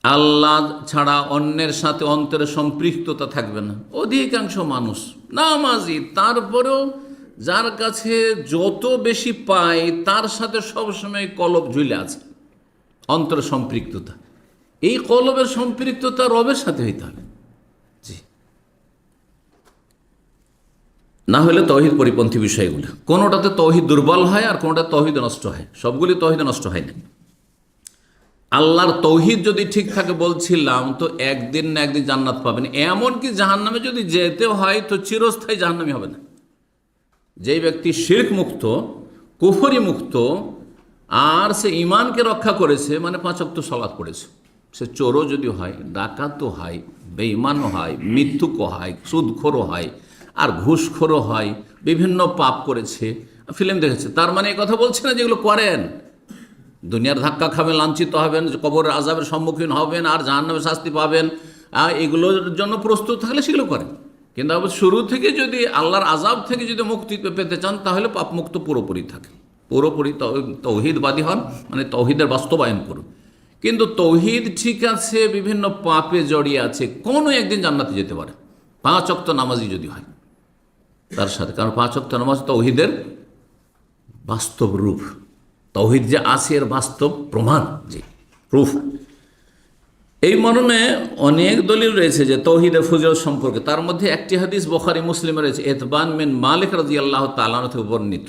আল্লাহ ছাড়া অন্যের সাথে অন্তরের সম্পৃক্ততা থাকবে না। অধিকাংশ মানুষ নামাজি, তারপরেও যার কাছে যত বেশি পায় তার সাথে সবসময় কলব ঝুলে আছে, অন্তরের সম্পৃক্ততা। এই কলবের সম্পৃক্ততা রবের সাথে হইতে হবে, জি, না হলে তৌহিদ পরিপন্থী বিষয়গুলো। কোনোটাতে তৌহিদ দুর্বল হয় আর কোনোটা তৌহিদ নষ্ট হয়, সবগুলি তৌহিদ নষ্ট হয় না। আল্লাহর তৌহিদ যদি ঠিক থাকে, বলছিলাম, তো একদিন না একদিন জান্নাত পাবেন। এমনকি জাহান্নামে যদি যেতে হয় তো চিরস্থায়ী জাহান্নামী হবে না। যেই ব্যক্তি শিরক মুক্ত, কুফরি মুক্ত, আর সে ঈমানকে রক্ষা করেছে, মানে 5 ওয়াক্ত সালাত পড়েছে, সে চোরও যদি হয়, ডাকাতও হয়, বেঈমানও হয়, মিথ্যুকও হয়, সুদখোরও হয়, আর ঘুষখোরও হয়, বিভিন্ন পাপ করেছে, ফিল্ম দেখেছে, তার মানে এই কথা বলছে না যেগুলো করেন, দুনিয়ার ধাক্কা খাবেন, লাঞ্ছিত হবেন, কবরের আযাবের সম্মুখীন হবেন, আর জাহান্নামের শাস্তি পাবেন, এগুলোর জন্য প্রস্তুত থাকলে সেগুলো করেন। কিন্তু আবার শুরু থেকে যদি আল্লাহর আযাব থেকে যদি মুক্তি পেতে চান, তাহলে পাপ মুক্ত পুরোপুরি থাকে, পুরোপুরি তৌহিদবাদী হন, মানে তৌহিদের বাস্তবায়ন করুন। কিন্তু তৌহিদ ঠিক আছে, বিভিন্ন পাপে জড়িয়ে আছে, কোনো একদিন জান্নাতে যেতে পারে 5 ওয়াক্ত নামাজি যদি হয় তার সাথে। কারণ 5 ওয়াক্ত নামাজ তৌহিদের বাস্তব রূপ, তৌহিদ যে আছে এর বাস্তব প্রমাণ, জি, প্রুফ। এই মর্মে অনেক দলিল রয়েছে যে তৌহিদের ফজিলত সম্পর্কে। তার মধ্যে একটি হাদিস বুখারী মুসলিমে রয়েছে, ইতবান বিন মালিক রাদিয়াল্লাহু তাআলা আনহু থেকে বর্ণিত,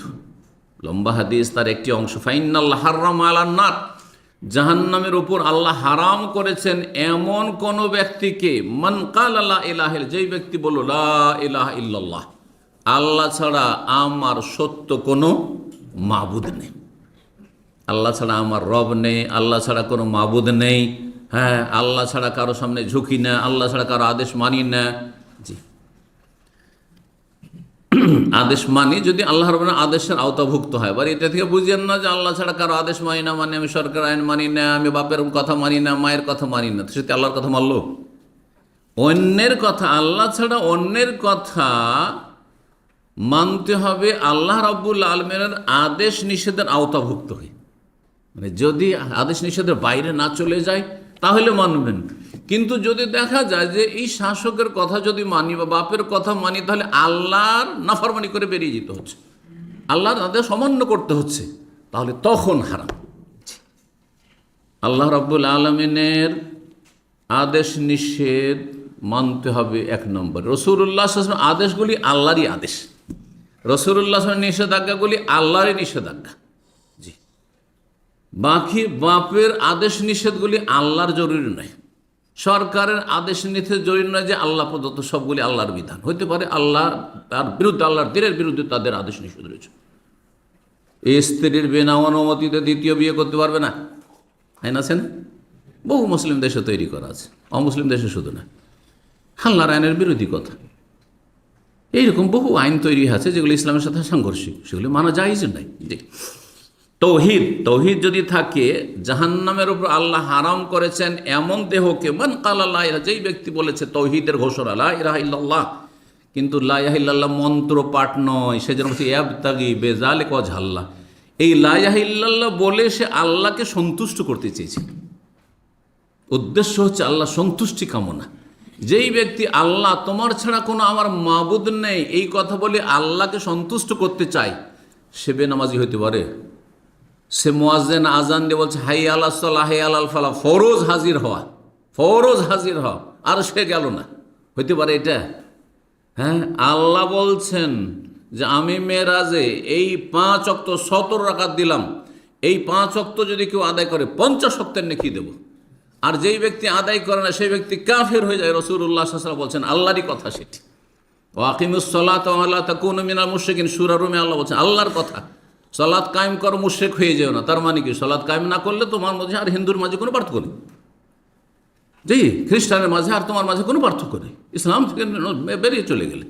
লম্বা হাদিস। তার একটি অংশ, ফাইনাল্লাহ হারাম আলান নার, জাহান্নামের উপর আল্লাহ হারাম করেছেন এমন কোন ব্যক্তিকে, মান ক্বালা লা ইলাহা ইল্লাল্লাহ, যেই ব্যক্তি বলল লা ইলাহা ইল্লাল্লাহ, আল্লাহ ছাড়া আমার সত্য কোনো মাবুদ নেই, আল্লাহ ছাড়া আমার রব নেই, আল্লাহ ছাড়া কোনো মাবুদ নেই, হ্যাঁ, আল্লাহ ছাড়া কারো সামনে ঝুঁকি না, আল্লাহ ছাড়া কারো আদেশ মানি না। জি, আদেশ মানি যদি আল্লাহ রাব্বুল আদেশের আওতাভুক্ত হয়। এবার এটা থেকে বুঝেন না যে আল্লাহ ছাড়া কারো আদেশ মানি না, মানে আমি সরকার আইন মানি না, আমি বাপের কথা মানি না, মায়ের কথা মানি না, সেটা আল্লাহর কথা মানলো। অন্যের কথা, আল্লাহ ছাড়া অন্যের কথা মানতে হবে আল্লাহ রাব্বুল আলামিনের আদেশ নিষেধের আওতাভুক্ত হয়ে, মানে যদি আদেশ নিষেধের বাইরে না চলে যায় তাহলে মানবেন। কিন্তু যদি দেখা যায় যে এই শাসকের কথা যদি মানি বা বাপের কথা মানি, তাহলে আল্লাহর নাফরমানি করে বেরিয়ে যেতে হচ্ছে, আল্লাহর আদেশ অমান্য করতে হচ্ছে, তাহলে তখন হারাম। আল্লাহ রাব্বুল আলামিনের আদেশ নিষেধ মানতে হবে এক নম্বর। রাসূলুল্লাহ সাল্লাল্লাহু আলাইহি ওয়াসাল্লাম আদেশগুলি আল্লাহরই আদেশ, রাসূলুল্লাহ সাল্লাল্লাহু আলাইহি ওয়াসাল্লাম নিষেধাজ্ঞাগুলি আল্লাহরই নিষেধাজ্ঞা। জি, বাকি বাপের আদেশ নিষেধগুলি আল্লাহর জরুরি নয়, সরকারের আদেশ নিষেধ জরুরি নয় যে আল্লাহ প্রদত্ত সবগুলি আল্লাহর বিধান। হইতে পারে আল্লাহ তার বিরুদ্ধে, আল্লাহর দিনের বিরুদ্ধে তাদের আদেশ নিষেধ রয়েছে। এই স্ত্রীর বিনা অনুমতিতে দ্বিতীয় বিয়ে করতে পারবে না, আইন আছে না? বহু মুসলিম দেশে তৈরি করা আছে, অমুসলিম দেশে শুধু না। আল্লাহর আইনের বিরোধী কথা, এইরকম বহু আইন তৈরি আছে যেগুলো ইসলামের সাথে সাংঘর্ষিক, সেগুলি মানা জায়েজ নাই। জি, তৌহিদ যদি থাকে, জাহান্নামের উপর আল্লাহ হারাম করেছেন এমন দেহকে, মান ক্বালা লা ইলাহা, যেই ব্যক্তি বলেছে তৌহিদের ঘোষণা লা ইলাহা ইল্লাল্লাহ, কিন্তু লা ইলাহা ইল্লাল্লাহ মন্ত্র পাঠ নয়, সেজন্য বলছে ইয়াবতাগি বিযালিকা ওয়াজহাল্লাহ, এই লা ইলাহা ইল্লাল্লাহ বলে সে আল্লাহকে সন্তুষ্ট করতে চেয়েছে, উদ্দেশ্য হচ্ছে আল্লাহ সন্তুষ্টি কামনা। যেই ব্যক্তি আল্লাহ তোমার ছাড়া কোনো আমার মাবুদ নেই এই কথা বলে আল্লাহকে সন্তুষ্ট করতে চায়, সে বেনামাজি হইতে পারে। সে মুয়াজ্জিন আজান দিয়ে বলছে হাইয়া আলাস সালাহ হাইয়া আলাল ফালাহ, ফরজ হাজির হওয়া, ফরজ হাজির হওয়া, আর সে গেল না, হইতে পারে এটা? হ্যাঁ, আল্লাহ বলছেন যে আমি মেরাজে এই 5 ওয়াক্ত 70 রাকাত দিলাম, এই 5 ওয়াক্ত যদি কেউ আদায় করে 50 ওয়াক্তের নেকি দেব। আর যেই ব্যক্তি আদায় করে না সেই ব্যক্তি কাফের হয়ে যায়। রাসূলুল্লাহ সাল্লাল্লাহু আলাইহি ওয়াসাল্লাম বলছেন আল্লাহরই কথা সেটি, ওয়াকিমুস সালাতা ওয়া লা তাকুনু মিনাল মুশরিকিন, সূরা রুমে আল্লাহ বলছেন আল্লাহর কথা, সালাত কায়েম করো, মুশরিক হয়ে যেও না। তার মানে কি, সালাত কায়েম না করলে তোমার মাঝে আর হিন্দুর মাঝে কোনো পার্থক্য নেই, জি, খ্রিস্টানের মাঝে আর তোমার মাঝে কোনো পার্থক্য নেই, ইসলাম থেকে বেরিয়ে চলে গেলে।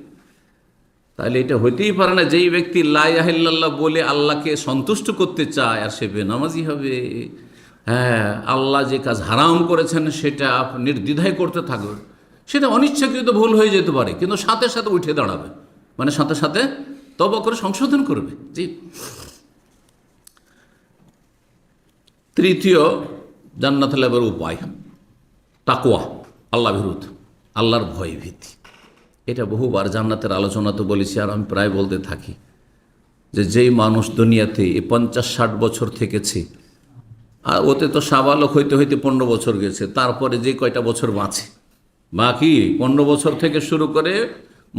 তাহলে এটা হইতেই পারে না যেই ব্যক্তি লা ইলাহা ইল্লাল্লাহ বলে আল্লাহকে সন্তুষ্ট করতে চায় আর সে বেনামাজি হবে। হ্যাঁ, আল্লাহ যে কাজ হারাম করেছেন সেটা নির্দ্বিধায় করতে থাকবে, সেটা অনিচ্ছাকৃত ভুল হয়ে যেতে পারে, কিন্তু সাথে সাথে উঠে দাঁড়াবে, মানে সাথে সাথে তওবা করে সংশোধন করবে। জি, তৃতীয় জান্নাত লাভের উপায় তাকওয়া, আল্লাহ ভীরুতা, আল্লাহর ভয় ভীতি। এটা বহুবার জান্নাতের আলোচনা তো বলেছি, আর আমি প্রায় বলতে থাকি যে যেই মানুষ দুনিয়াতে 50-60 বছর থেকেছে, আর ওতে তো সাবালক হইতে হইতে 15 বছর গেছে, তারপরে যে কয়টা বছর বাঁচে, বাকি 15 বছর থেকে শুরু করে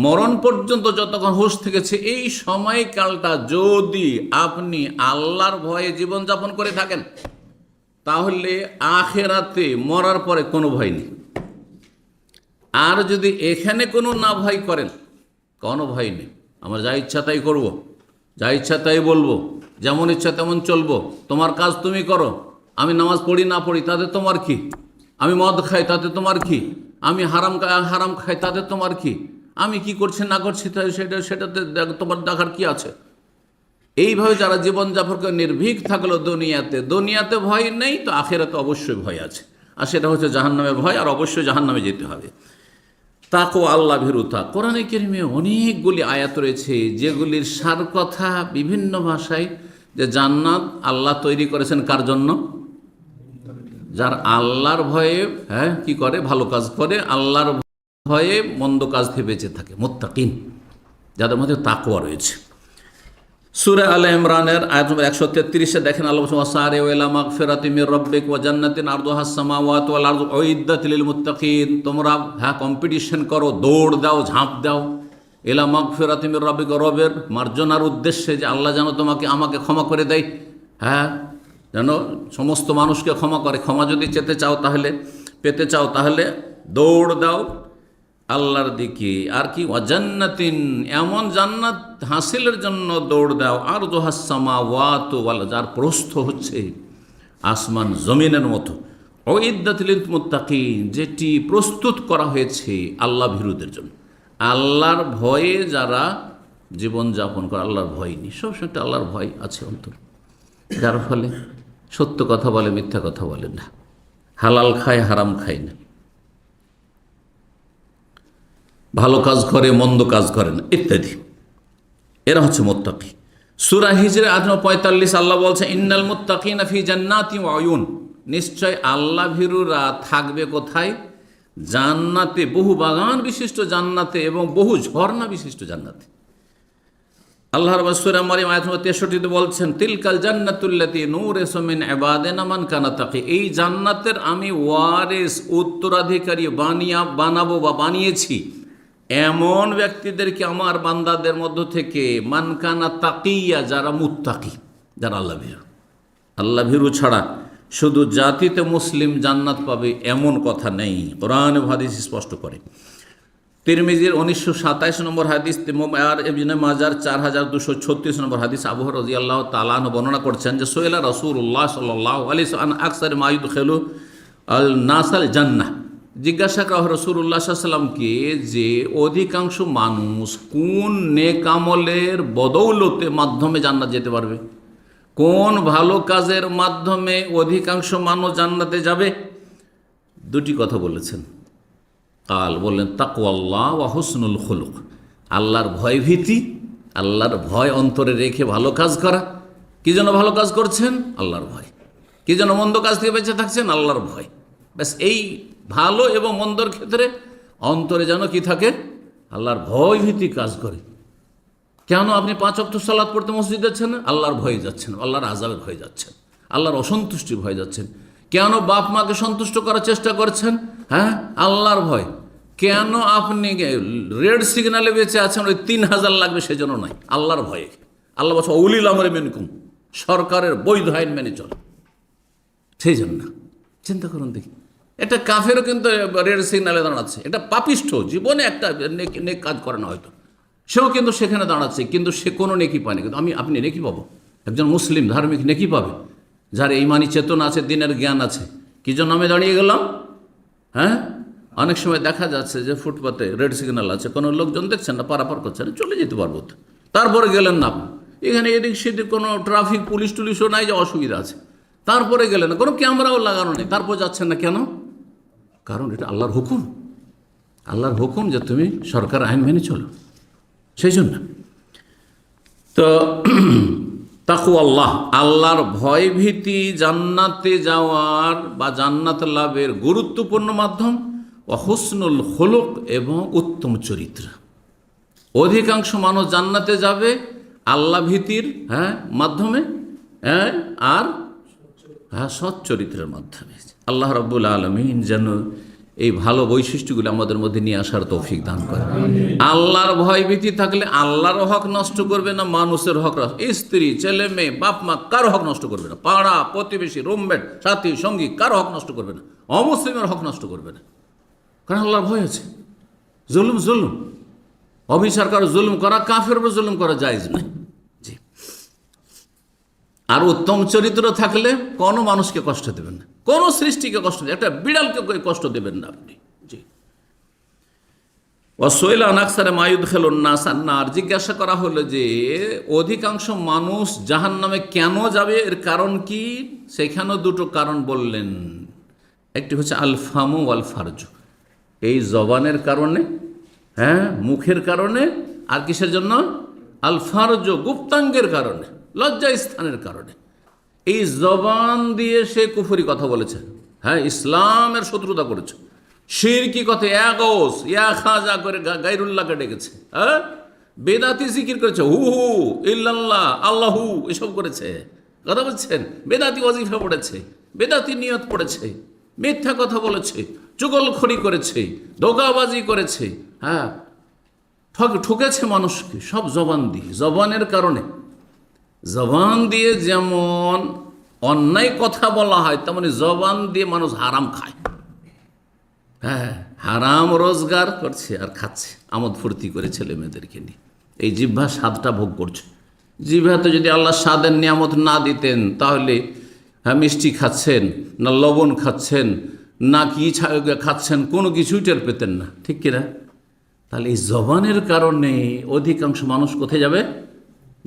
মরণ পর্যন্ত যতক্ষণ হুঁশ থেকেছে, এই সময়কালটা যদি আপনি আল্লাহর ভয়ে জীবনযাপন করে থাকেন, তাহলে আখেরাতে মরার পরে কোনো ভয় নেই। আর যদি এখানে কোনো না ভয় করেন, কোনো ভয় নেই, আমার যা ইচ্ছা তাই করব, যা ইচ্ছা তাই বলবো, যেমন ইচ্ছা তেমন চলবো, তোমার কাজ তুমি করো, আমি নামাজ পড়ি না পড়ি তাতে তোমার কি, আমি মদ খাই তাতে তোমার কি, আমি হারাম খাই তাতে তোমার কি, আমি কি করছি না করছি সেটাতে তোমার দেখার কি আছে। এইভাবে যারা জীবনযাপন করে নির্ভীক থাকলো দুনিয়াতে ভয় নেই, তো আখেরাতে অবশ্যই ভয় আছে, আর সেটা হচ্ছে জাহান্নামে ভয়, আর অবশ্যই জাহান্নামে যেতে হবে। তাকওয়া, আল্লাহ ভীরুতা। কোরআনে কারিমে অনেকগুলি আয়াত রয়েছে যেগুলির সার কথা বিভিন্ন ভাষায়, যে জান্নাত আল্লাহ তৈরি করেছেন কার জন্য? যার আল্লাহর ভয়ে কি করে, ভালো কাজ করে, আল্লাহর ভয়ে মন্দ কাজ থেকে বেঁচে থাকে, মুত্তাকিন, যাদের মধ্যে তাকওয়া রয়েছে। সূরা আলে ইমরানের আয়াত নম্বর 133-এ দেখেন আল্লাহ বলছেন ওয়াসারিউ ইলা মাগফিরাতিন মির রাব্বিক ওয়া জান্নাতিন আরদুহাস সামাওয়াতু ওয়াল আরদু উইদ্দাত লিল মুত্তাকিন। তোমরা কম্পিটিশন করো, দৌড় দাও, ঝাঁপ দাও ইলা মাগফিরাতিন মির রাব্বিক, রবের মার্জনার উদ্দেশ্যে, যে আল্লাহ যেন আমাকে ক্ষমা করে দেয়, যেন সমস্ত মানুষকে ক্ষমা করে। ক্ষমা যদি পেতে চাও তাহলে দৌড় দাও আল্লাহর দিকে। আর কি ওয়াজান্নাতিন, এমন জান্নাত হাসিলের জন্য দৌড় দাও আরদুহাস সামাওয়াতু ওয়াল, যার প্রস্থ হচ্ছে আসমান জমিনের মতো, উইদ্দাত লিল মুত্তাকিন, যেটি প্রস্তুত করা হয়েছে আল্লাহ ভীরুদের জন্য। আল্লাহর ভয়ে যারা জীবনযাপন করে, আল্লাহর ভয় নেই, সবসময় একটা আল্লাহর ভয় আছে অন্তর, যার ফলে সত্য কথা বলে, মিথ্যা কথা বলে না, হালাল খায় হারাম খায় না, ভালো কাজ করে মন্দ কাজ করে না ইত্যাদি। এরা হচ্ছে মুত্তাকি। সূরা হিজর আয়াত 45 আল্লাহ বলছে ইন্নাল মুত্তাকিনা ফি জান্নাতি ওয়া উয়ুন, নিশ্চয় আল্লাহ ভীরুরা থাকবে কোথায়? জান্নাতে, বহু বাগান বিশিষ্ট জান্নাতে এবং বহু ঝর্ণা বিশিষ্ট জান্নাতে। আল্লাহ রাব্বুল সূরা মারিয়াম আয়াত 63-তে বলছেন তিলকাল জান্নাতুল্লাতী নূরিসু মিন ইবাদিনা মান কানা তাকি, এই জান্নাতের আমি ওয়ারিস, উত্তরাধিকারী বানাবো বা বানিয়েছি এমন ব্যক্তিদেরকে আমার বান্দাদের মধ্য থেকে, মান কানা তাকিয়া, যারা মুত্তাকি, যারা আল্লাহ ভীরু। আল্লাহ ভীরু ছাড়া শুধু জাতিতে মুসলিম জান্নাত পাবে এমন কথা নেই, কোরআন ও হাদিস স্পষ্ট করে। তিরমিজির 1927 নম্বর হাদিস, আর ইবনে মাজার 4236 নম্বর হাদিস, আবু হুরায়রা রাদিয়াল্লাহু তাআলা আনহু বর্ণনা করছেন যে সোয়েলা রাসূলুল্লাহ সাল্লাল্লাহু আলাইহি ওয়াসাল্লাম আকসার মা ইউদখিলু আল নাসাল জান্নাহ, জিজ্ঞাসা করা হয় রাসূলুল্লাহ সাল্লাল্লাহু আলাইহি ওয়াসাল্লামকে যে অধিকাংশ মানুষ কোন নেক আমলের বদৌলতে মাধ্যমে জান্নাত যেতে পারবে, কোন ভালো কাজের মাধ্যমে অধিকাংশ মানুষ জান্নাতে যাবে। দুটি কথা বলেছেন। বললেন তাকওয়াল্লাহ ওয়া হুসনুল খুলুক, আল্লাহর ভয় ভীতি, আল্লাহর ভয় অন্তরে রেখে ভালো কাজ করা। কি জন্য ভালো কাজ করছেন? আল্লাহর ভয়। কি জন্য মন্দ কাজ থেকে বেঁচে থাকছেন? আল্লাহর ভয়। ব্যাস, এই ভালো এবং মন্দর ক্ষেত্রে অন্তরে যেন কি থাকে? আল্লাহর ভয় ভীতি কাজ করে। কেন আপনি 5 ওয়াক্ত সালাত পড়তে মসজিদে যাচ্ছেন না? আল্লাহর ভয়ে যাচ্ছেন, আল্লাহর আযাবের ভয়ে যাচ্ছেন, আল্লাহর অসন্তুষ্টির ভয়ে যাচ্ছেন। কেন বাপ মাকে সন্তুষ্ট করার চেষ্টা করছেন? আল্লাহর ভয়। কেন আপনি রেড সিগন্যালে বেঁচে আছেন, ওই 3000 লাগবে সেজন্য নয়, আল্লাহর ভয়ে। আল্লাহ বলছে উলিল আমরি মিনকুম, সরকারের বৈধ আইন মেনে চল, সেই জন্য। চিন্তা করুন দেখি, এটা কাফেরও কিন্তু রেড সিগন্যালে দাঁড়াচ্ছে, এটা পাপিষ্ঠ, জীবনে একটা নেক কাজ করে না হয়তো, সেও কিন্তু সেখানে দাঁড়াচ্ছে, কিন্তু সে কোনো নেকি পায়নি। কিন্তু আপনি নেকি পাবো, একজন মুসলিম ধার্মিক নেকি পাবে, যার ইমানি চেতনা আছে, দিনের জ্ঞান আছে। কি জন্য আমি দাঁড়িয়ে গেলাম? অনেক সময় দেখা যাচ্ছে যে ফুটপাতে রেড সিগন্যাল আছে, কোনো লোকজন দেখছেন না, পারাপার করছেন, চলে যেতে পারবো তো, তারপরে গেলেন না আপনি। এখানে এদিক সেদিক কোনো ট্রাফিক পুলিশ টুলিশও নাই যে অসুবিধা আছে, তারপরে গেলেন না, কোনো ক্যামেরাও লাগানো নেই, তারপর যাচ্ছেন না কেন? কারণ এটা আল্লাহর হুকুম, আল্লাহর হুকুম যে তুমি সরকার আইন মেনে চলো, সেই জন্য। তো তাকওয়াল্লাহ, আল্লাহর ভয় ভীতি জান্নাতে যাওয়ার বা জান্নাত লাভের গুরুত্বপূর্ণ মাধ্যম। ও হুসনুল খুলুক, এবং উত্তম চরিত্র। অধিকাংশ মানুষ জান্নাতে যাবে আল্লাহ ভীতির মাধ্যমে, আর সৎ চরিত্রের মাধ্যমে। আল্লাহ রাব্বুল আলামিন যেন এই ভালো বৈশিষ্ট্যগুলো আমাদের মধ্যে নিয়ে আসার তৌফিক দান করে। আল্লাহর ভয় ভীতি থাকলে আল্লাহর হক নষ্ট করবে না, মানুষের হক, স্ত্রী ছেলে মেয়ে বাপ মা কারো হক নষ্ট করবে না, পাড়া প্রতিবেশী রুমমেট সাথী সঙ্গী কারো হক নষ্ট করবে না, অমুসলিমের হক নষ্ট করবে না, কারণ আল্লাহর ভয় আছে। জুলুম অবিচার করা, জুলুম করা, কাফের উপর জুলুম করা জায়েজ নাই। জি। আর উত্তম চরিত্র থাকলে কোনো মানুষকে কষ্ট দেবেন না, কোনো সৃষ্টিকে কষ্ট দেবেন, একটা বিড়ালকে কষ্ট দেবেন না আপনি। জি। ওয়াসইলা আকসারে মা ইউদখিলুন নাস আন-নার, জিজ্ঞাসা করা হলো যে অধিকাংশ মানুষ জাহান্নামে কেন যাবে, এর কারণ কি? সেখানেও দুটো কারণ বললেন। একটি হচ্ছে আল ফামু ওয়াল ফারজু, এই জবানের কারণে, মুখের কারণে, আর কিসের জন্য? আল ফারজু, গুপ্তাঙ্গের কারণে, লজ্জা স্থানের কারণে। এই জবান দিয়ে সে কুফরি কথা বলেছে, ইসলামের শত্রুতা করেছে, শিরকি কথা, ইয়া গৌস ইয়া খাজা করে গায়রুল্লাহকে ডেকেছে, বেদাতি জিকির করেছে, হু হু ইল্লাল্লাহ আল্লাহু, এসব করেছে। কথা বলছেন? বেদাতি ওয়াজিফা পড়েছে, বেদাতি নিয়ত পড়েছে, মিথ্যা কথা বলেছে, চুগলখড়ি করেছে, ধোঁকাবাজি করেছে, হ্যাঁ, ঠকেছে মানুষকে, সব জবান দিয়ে। জবানের কারণে, জবান দিয়ে যেমন অন্যায় কথা বলা হয়, তেমনি জবান দিয়ে মানুষ হারাম খায়। হ্যাঁ, হারাম রোজগার করছে আর খাচ্ছে, আমোদ ফুর্তি করে ছেলে মেয়েদেরকে নিয়ে। এই জিহ্বা স্বাদটা ভোগ করছে। জিহ্বাতে যদি আল্লাহ স্বাদের নিয়ামত না দিতেন, তাহলে হ্যাঁ মিষ্টি খাচ্ছেন না লবণ খাচ্ছেন না কি খাচ্ছেন, কোনো কিছুই টের পেতেন না, ঠিক কিনা? তাহলে এই জবানের কারণে অধিকাংশ মানুষ কোথায় যাবে?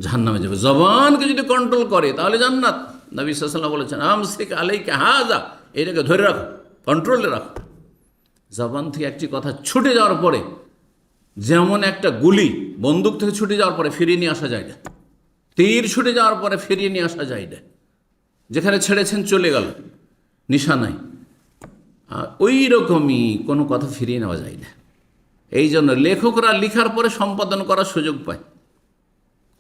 জাহান্নামে যাবে। জবানকে যদি কন্ট্রোল করে তাহলে জান্নাত। নবী সাল্লাল্লাহু আলাইহি ওয়াসাল্লাম বলেছেন, আমসিক আলাইকা হাযা, এটাকে ধরে রাখো, কন্ট্রোলে রাখো। জবান থেকে একটি কথা ছুটে যাওয়ার পরে, যেমন একটা গুলি বন্দুক থেকে ছুটে যাওয়ার পরে ফিরিয়ে নিয়ে আসা যায় না, তীর ছুটে যাওয়ার পরে ফিরিয়ে নিয়ে আসা যায় না, যেখানে ছেড়েছেন চলে গেল, নিশানায়। ওই রকমই কোনো কথা ফিরিয়ে নেওয়া যায় না। এই জন্য লেখকরা লিখার পরে সম্পাদন করার সুযোগ পায়।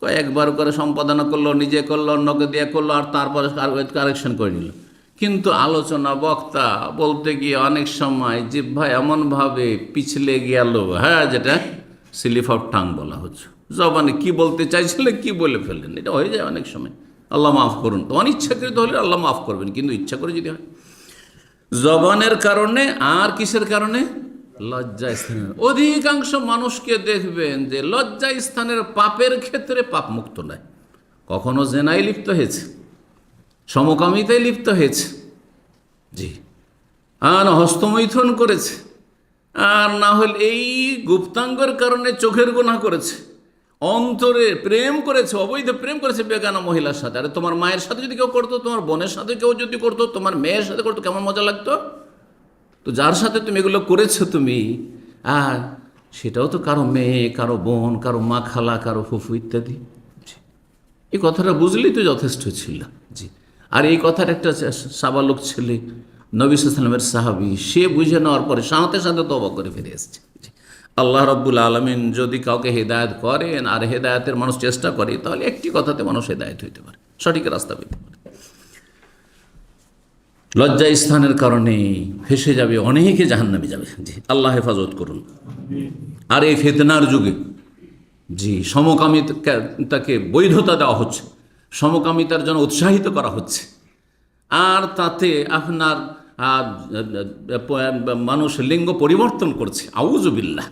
কয়েকবার করে সম্পাদনা করলো, নিজে করলো, অন্যকে দিয়ে করলো, আর তারপরে কারেকশন করে নিল। কিন্তু আলোচনা বক্তা বলতে গিয়ে অনেক সময় জিহ্বা এমনভাবে পিছলে গেল, হ্যাঁ, যেটা স্লিপ অফ টাং বলা হচ্ছে। জবানে কি বলতে চাইছিলে কি বলে ফেললেন, এটা হয়ে যায় অনেক সময়। আল্লাহ মাফ করুন। তো অনিচ্ছাকৃত হলে আল্লাহ মাফ করবেন, কিন্তু ইচ্ছা করে যদি হয়। জবানের কারণে আর কিসের কারণে? লজ্জা স্থানের। অধিকাংশ মানুষকে দেখবেন যে লজ্জা স্থানের পাপের ক্ষেত্রে পাপ মুক্ত নয়। কখনো জেনায় লিপ্ত হয়েছে, সমকামিতায় লিপ্ত হয়েছে, জি, আর হস্তমৈথুন করেছে, আর না হলে এই গুপ্তাঙ্গের কারণে চোখের গুনাহ করেছে, অন্তরে প্রেম করেছে, অবৈধ প্রেম করেছে বেগানা মহিলার সাথে। আরে তোমার মায়ের সাথে যদি কেউ করতো, তোমার বোনের সাথে কেউ যদি করতো, তোমার মেয়ের সাথে করতো, কেমন মজা লাগতো? তো যার সাথে তুমি এগুলো করেছো তুমি, আর সেটাও তো কারো মেয়ে, কারো বোন, কারো মা, খালা, কারো ফুফু ইত্যাদি। এই কথাটা বুঝলেই তো যথেষ্ট ছিল। জি, আর এই কথার একটা সাবালক ছেলে, নবী সাল্লাল্লাহু আলাইহি ওয়াসাল্লামের সাহাবী, সে বুঝে নেওয়ার পরে সাথে সাথে তওবা করে ফিরে এসেছে। আল্লাহ রাব্বুল আলামিন যদি কাউকে হেদায়েত করেন আর হেদায়েতের মানুষ চেষ্টা করে, তাহলে একটি কথাতে মানুষ হেদায়েত হইতে পারে, সঠিক রাস্তা পেতে পারে। লজ্জা স্থানের কারণে ফেসে যাবে, অনেকে জাহান্নামে যাবে। জি, আল্লাহ হেফাজত করুন। আর এই ফিতনার যুগে, জি, সমকামিতাকে বৈধতা দেওয়া হচ্ছে, সমকামিতার জন্য উৎসাহিত করা হচ্ছে, আর তাতে আপনার মানুষ লিঙ্গ পরিবর্তন করছে, আউযুবিল্লাহ।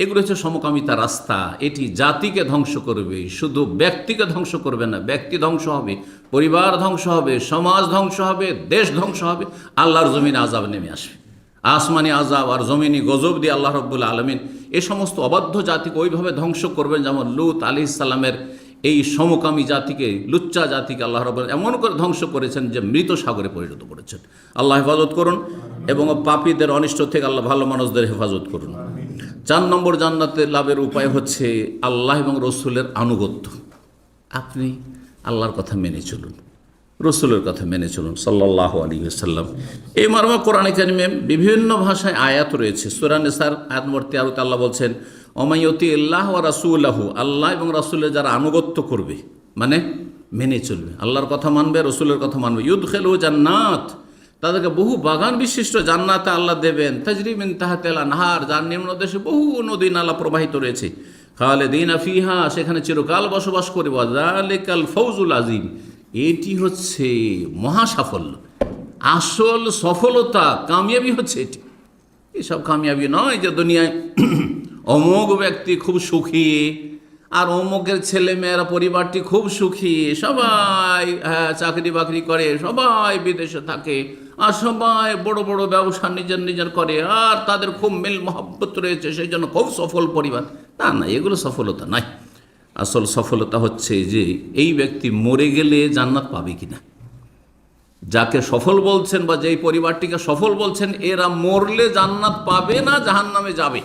এগুলো হচ্ছে সমকামিতা রাস্তা। এটি জাতিকে ধ্বংস করবে, শুধু ব্যক্তিকে ধ্বংস করবে না, ব্যক্তি ধ্বংস হবে, পরিবার ধ্বংস হবে, সমাজ ধ্বংস হবে, দেশ ধ্বংস হবে, আল্লাহর জমিনে আযাব নেমে আসবে। আসমানি আযাব আর জমিনি গজব দিয়ে আল্লাহ রাব্বুল আলামিন এ সমস্ত অবাধ্য জাতিকে ওইভাবে ধ্বংস করবেন, যেমন লূত আলাইহিস সালামের এই সমকামী জাতিকে, লুচ্চা জাতিকে আল্লাহ রাব্বুল এমন করে ধ্বংস করেছেন যে মৃত সাগরে পরিণত করেছেন। আল্লাহ হেফাজত করুন, এবং পাপীদের অনিষ্ট থেকে আল্লাহ ভালো মানুষদের হেফাজত করুন। 4 নম্বর জান্নাতে লাভের উপায় হচ্ছে আল্লাহ এবং রসুলের আনুগত্য। আপনি আল্লাহর কথা মেনে চলুন, রসুলের কথা মেনে চলুন সাল্লাল্লাহু আলাইহি ওয়াসাল্লাম। এই মর্মে কোরআনে কারিমে বিভিন্ন ভাষায় আয়াত রয়েছে। সূরা নিসার আয়াত নম্বর 13 আল্লাহ বলছেন, ওমাইয়ুতি আল্লাহ ওয়া রাসূলাহু, আল্লাহ এবং রাসূলের যারা আনুগত্য করবে, মানে মেনে চলবে, আল্লাহর কথা মানবে, রসুলের কথা মানবে, ইউদখিলু জান্নাত, তাদেরকে বহু বাগান বিশিষ্ট জান্নাতে আল্লাহ দেবেন, তাজরি মিন তাহতিল আনহার, যার নিম্নদেশে বহু নদী নালা প্রবাহিত রয়েছে, খালিদিনা ফিহা, সেখানে চিরকাল বসবাস করবে, ওয়া যালিকাল ফাওজুল আযীম, এটি হচ্ছে মহা সাফল্য, আসল সফলতা, কামিয়াবি হচ্ছে এটি। এসব কামিয়াবি নয় যে দুনিয়ায় অমুক ব্যক্তি খুব সুখী, আর অমুকের ছেলে মেয়েরা পরিবারটি খুব সুখী, সবাই চাকরি বাকরি করে, সবাই বিদেশে থাকে, আর সবাই বড় বড় ব্যবসা নিজের নিজের করে, আর তাদের খুব মিল মহব্বত রয়েছে, সেই জন্য খুব সফল পরিবার। না, এগুলো সফলতা নয়। আসল সফলতা হচ্ছে যে এই ব্যক্তি মরে গেলে জান্নাত পাবে কিনা। যাকে সফল বলছেন বা যেই পরিবারটিকে সফল বলছেন, এরা মরলে জান্নাত পাবে না জাহান্নামে যাবে,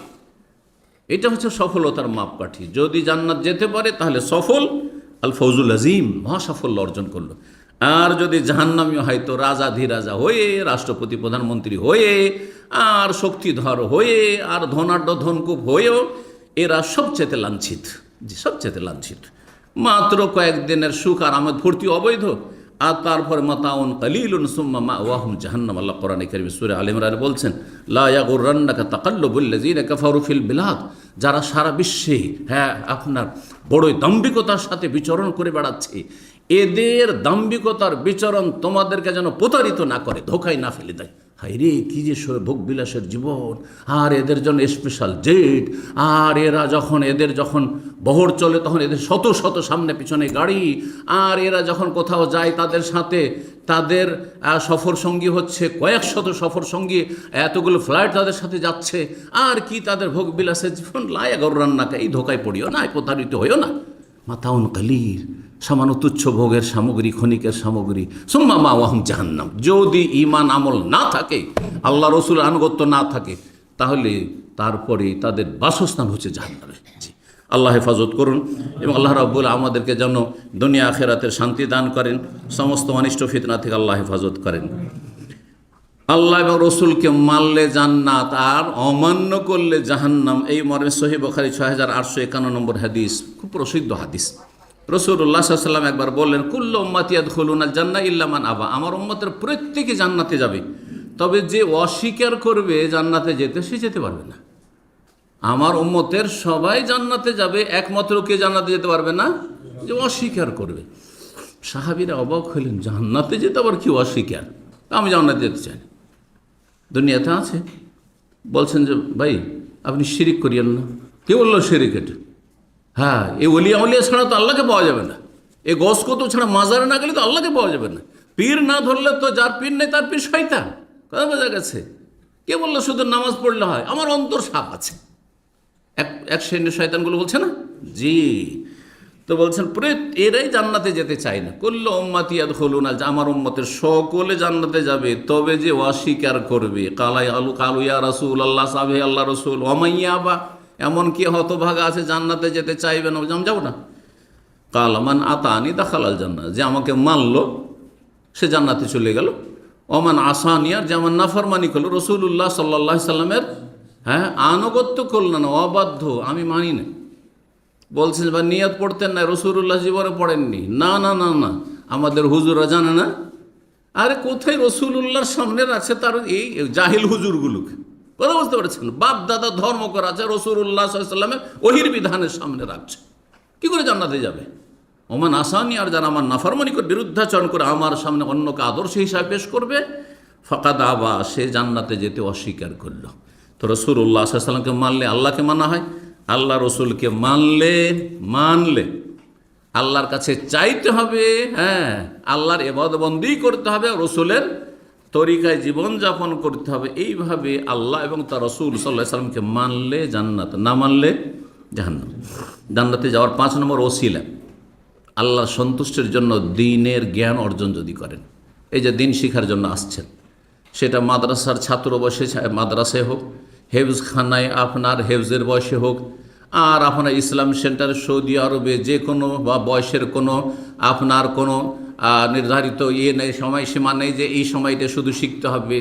এটা হচ্ছে সফলতার মাপকাঠি। যদি জান্নাত যেতে পারে তাহলে সফল, আল ফৌজুল আজিম, মহা সাফল্য অর্জন করলো। আর যদি জাহান্নামী হয় তো রাজাধিরাজা হয়ে, রাষ্ট্রপতি প্রধানমন্ত্রী হয়ে, আর শক্তিধর হয়ে, আর ধনাঢ্য ধনকুপ হয়েও এরা সবচেয়ে লাঞ্ছিত। জি, সবচেয়ে লাঞ্ছিত। মাত্র কয়েকদিনের সুখ আর আমোদ ফুর্তি অবৈধ, আর তারপরে মাতাউন কালিলুন সুম্মা মাওয়াহুম জাহান্নাম। আল্লাহ কোরআনে কারীমে সূরা আলে ইমরানে বলছেন, লা ইয়াগুররান্নাকা তাকাল্লুবুল লাযিনা কাফারু ফিল বিলাদ, যারা সারা বিশ্বে আপনার বড়ই দাম্ভিকতার সাথে বিচরণ করে বেড়াচ্ছে, এদের দাম্ভিকতার বিচরণ তোমাদেরকে যেন প্রতারিত না করে, ধোকায় না ফেলে দেয়। হায় রে, কী যে ভোগ বিলাসের জীবন, আর এদের জন্য স্পেশাল জেট, আর এদের যখন বহর চলে তখন এদের শত শত সামনে পিছনে গাড়ি, আর এরা যখন কোথাও যায় তাদের সাথে তাদের সফর সঙ্গী হচ্ছে কয়েক শত সফর সঙ্গী, এতগুলো ফ্লাইট তাদের সাথে যাচ্ছে, আর কি তাদের ভোগ বিলাসের জীবন। লায়া গৌরান্নাকে, এই ধোকায় পড়িও না, প্রতারিত হইও না। মাতাউন কালিল, সামান্য তুচ্ছ ভোগের সামগ্রী, ক্ষণিকের সামগ্রী। সুম্মা মাওয়াহুম জাহান্নাম, যদি ঈমান আমল না থাকে, আল্লাহ রসুল আনুগত্য না থাকে, তাহলে তারপরে তাদের বাসস্থান হচ্ছে জাহান্নামে। আল্লাহ হেফাজত করুন, এবং আল্লাহ রাব্বুল আমাদেরকে যেন দুনিয়া আখিরাতের শান্তি দান করেন, সমস্ত অনিষ্ট ফিতনা থেকে আল্লাহ হেফাজত করেন। আল্লাহ এবং রসুলকে মানলে জান্নাত, আর অমান্য করলে জাহান্নাম। এই মর্মে সহিহ বুখারী 6851 নম্বর হাদিস, খুব প্রসিদ্ধ হাদিস। রাসূলুল্লাহ সাল্লাল্লাহু আলাইহি ওয়াসাল্লাম একবার বললেন, কুল্লু উম্মতি ইয়াদখুলুনাল জান্নাহ ইল্লা মান আবা, আমার উম্মতের প্রত্যেকে জান্নাতে যাবে, তবে যে অস্বীকার করবে জান্নাতে যেতে, সে যেতে পারবে না। আমার উম্মতের সবাই জান্নাতে যাবে, একমাত্র কে জান্নাতে যেতে পারবে না? যে অস্বীকার করবে। সাহাবীরা অবাক হলেন, জান্নাতে যেতে আবার কি অস্বীকার? আমি জান্নাতে যেতে চাই না। দুনিয়াতে আছে, বলছেন যে ভাই আপনি শিরিক করিয়েন না। কে বললো শিরিক? এটা হ্যাঁ, এই ওলিয়া ছাড়া তো আল্লাহকে পাওয়া যাবে না। এই গস কত ছাড়া মাজারে না গেলে তো আল্লাহকে পাওয়া যাবে না। পীর না ধরলে তো যার পীর নেই তার পীর শয়তান। কথা বোঝা গেছে? কে বললো শুধু নামাজ পড়লে হয়? আমার অন্তর সাপ আছে। এক শ্রেণীর শয়তানগুলো বলছে না? জি। তো বলছেন এরাই জান্নাতে যেতে চায় না। কুল্লু উম্মতি ইয়াদখুলুনা, আমার উম্মতের সকলে জান্নাতে যাবে, তবে যে অস্বীকার করবে। কালু ইয়া রাসূলুল্লাহ, সাহাবে আল্লাহ রসুল, ওমাইয়া বা, এমন কি হতভাগা আছে জান্নাতে যেতে চাইবে না? আমি যাবো না। কাল মান আতানি দাখালাল জান্নাহ, যে আমাকে মানলো সে জান্নাতে চলে গেল। ওমান আসানি, আর যে আমার নাফরমানি করলো, রাসূলুল্লাহ সাল্লাল্লাহু আলাইহি সাল্লামের আনুগত্য করল না, অবাধ্য, আমি মানি না। বলছেন বা নিয়ত পড়তেন না, রাসূলুল্লাহ জীবনে পড়েননি। না না না না, আমাদের হুজুররা জানে না। আরে কোথায় রাসূলুল্লাহর সামনে আছে তার এই জাহিল হুজুরগুলোকে, কথা বুঝতে পারছেন? বাপ দাদা ধর্ম করা আছে, রাসূলুল্লাহ সাল্লাল্লাহু আলাইহি ওয়াসাল্লামের ওহির বিধানের সামনে রাখছে, কি করে জান্নাতে যাবে? ওমান আসানি, আর যারা আমার নাফরমানি করে, বিরুদ্ধাচরণ করে আমার সামনে অন্যকে আদর্শ হিসাবে পেশ করবে, ফাকাদ আবা, সে জান্নাতে যেতে অস্বীকার করল। তো রাসূলুল্লাহ সাল্লাল্লাহু আলাইহি ওয়াসাল্লামকে মানলে আল্লাহকে মানা হয়, আল্লাহ রসুলকে মানলে আল্লাহর কাছে চাইতে হবে, আল্লাহর ইবাদতবন্দি করতে হবে, রসুলের তরিকায় জীবনযাপন করতে হবে। এইভাবে আল্লাহ এবং তার রসুল সাল্লাল্লাহু আলাইহি ওয়াসাল্লামকে মানলে জান্নাত, না মানলে জাহান্নাম। জান্নাতে যাওয়ার 5 নম্বর ওসিলা, আল্লাহর সন্তুষ্টির জন্য দ্বীনের জ্ঞান অর্জন যদি করেন। এই যে দ্বীন শিখার জন্য আসছেন, সেটা মাদ্রাসার ছাত্র বয়সে মাদ্রাসায় হোক, হেফজখানায় আপনার হেফজের বয়সে হোক, আর আপনার ইসলাম সেন্টার সৌদি আরবে যে কোনো বা বয়সের কোনো আপনার কোনো নির্ধারিত নেই, সময়সীমা নেই যে এই সময়টা শুধু শিখতে হবে।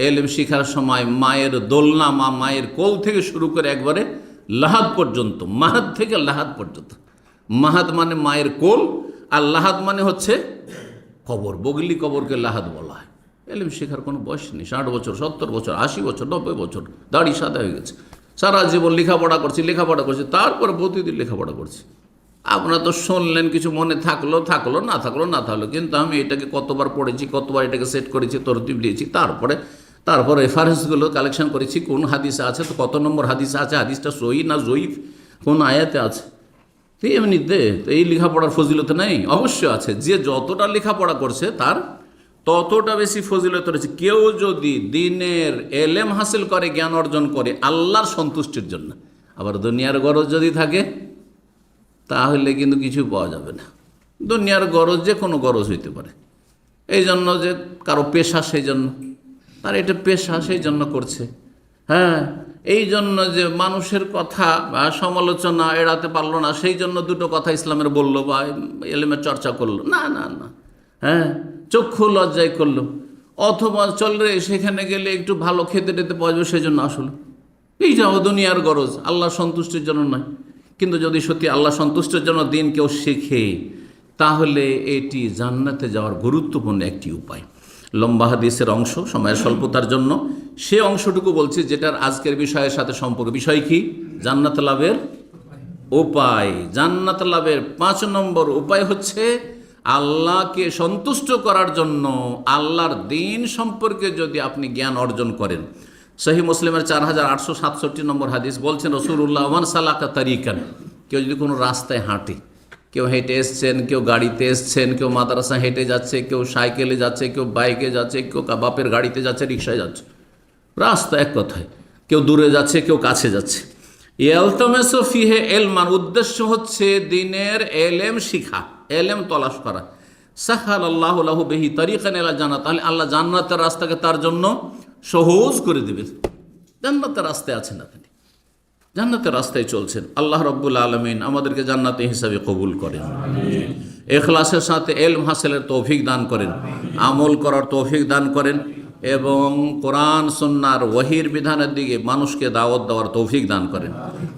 এলেম শিখার সময় মায়ের দোলনা, মায়ের কোল থেকে শুরু করে একবারে লাহাদ পর্যন্ত, মাহাদ থেকে লাহাদ পর্যন্ত। মাহাদ মানে মায়ের কোল, আর লাহাদ মানে হচ্ছে কবর, বগলি কবরকে লাহাদ বলা হয়। এলেম শেখার কোনো বয়স নেই। 60 বছর, 70 বছর, 80 বছর, 90 বছর, দাড়ি সাদা হয়ে গেছে, সারা জীবন লেখাপড়া করছি, তারপরে প্রতিদিন লেখাপড়া করছি। আপনারা তো শুনলেন, কিছু মনে থাকলো, না থাকলো, কিন্তু আমি এটাকে কতবার পড়েছি, কতবার এটাকে সেট করেছি, তরতিব দিয়েছি, তারপরে রেফারেন্সগুলো কালেকশন করেছি, কোন হাদিসে আছে, তো কত নম্বর হাদিসে আছে, হাদিসটা সহি না জয়ীফ, কোন আয়াতে আছে। তো এমনিতে তো এই লেখাপড়ার ফজিলত নেই? অবশ্যই আছে। যে যতটা লেখাপড়া করছে তার ততটা বেশি ফজিলত রয়েছে। কেউ যদি দ্বীনের এলেম হাসিল করে, জ্ঞান অর্জন করে আল্লাহর সন্তুষ্টির জন্য, আবার দুনিয়ার গরজ যদি থাকে তাহলে কিন্তু কিছু পাওয়া যাবে না। দুনিয়ার গরজ যে কোনো গরজ হইতে পারে, এই জন্য যে কারো পেশা, সেই জন্য তার এটা পেশা, সেই জন্য করছে। এই জন্য যে মানুষের কথা বা সমালোচনা এড়াতে পারলো না, সেই জন্য দুটো কথা ইসলামের বললো বা এলেমের চর্চা করলো, না, চক্ষু লজ্জায় করলো, অথবা চলরে সেখানে গেলে একটু ভালো খেতে টেতে পাওয়া যাবে সেই জন্য আসলো। এইটাও দুনিয়ার গরজ, আল্লাহ সন্তুষ্টির জন্য নয়। কিন্তু যদি সত্যি আল্লাহ সন্তুষ্টের জন্য দিন কেউ শেখে, তাহলে এটি জান্নাতে যাওয়ার গুরুত্বপূর্ণ একটি উপায়। লম্বা হাদিসের অংশ, সময়ের স্বল্পতার জন্য সে অংশটুকু বলছি যেটার আজকের বিষয়ের সাথে সম্পর্ক। বিষয় কি? জান্নাত লাভের উপায়। জান্নাত লাভের 5 নম্বর উপায় হচ্ছে আল্লাহকে সন্তুষ্ট করার জন্য আল্লাহর দ্বীন সম্পর্কে যদি আপনি জ্ঞান অর্জন করেন। সহিহ মুসলিমের 4867 নম্বর হাদিস বলছেন রাসূলুল্লাহ, ওয়ান সালাকা তারিকান, কেউ যদি কোনো রাস্তায় হাঁটে, কেউ হেঁটে এসছেন, কেউ গাড়িতে এসছেন, কেউ মাদ্রাসা হেঁটে যাচ্ছে, কেউ সাইকেলে যাচ্ছে, কেউ বাইকে যাচ্ছে, কেউ বাপের গাড়িতে যাচ্ছে, রিক্সায় যাচ্ছে, রাস্তা এক কথায়, কেউ দূরে যাচ্ছে, কেউ কাছে যাচ্ছে। ইয়ালতামিসু ফিহি ইলমান, উদ্দেশ্য হচ্ছে দ্বীনের এলেম শিখা, এলেম তলাশ করা। সাহালাল্লাহু লাহু বিহি তারিকান ইলা জান্নাত, তাহলে আল্লাহ জান্নাতের রাস্তাকে তার জন্য সহজ করে দেবেন। জান্নাতের রাস্তায় আছেন আপনি, জান্নাতের রাস্তায় চলছেন। আল্লাহ রাব্বুল আলামিন আমাদেরকে জান্নাতে হিসাবে কবুল করেন, ইখলাসের সাথে ইলম হাসিলের তৌফিক দান করেন, আমল করার তৌফিক দান করেন এবং কোরআন সুন্নাহর ওয়াহির বিধানের দিকে মানুষকে দাওয়াত দেওয়ার তৌফিক দান করেন।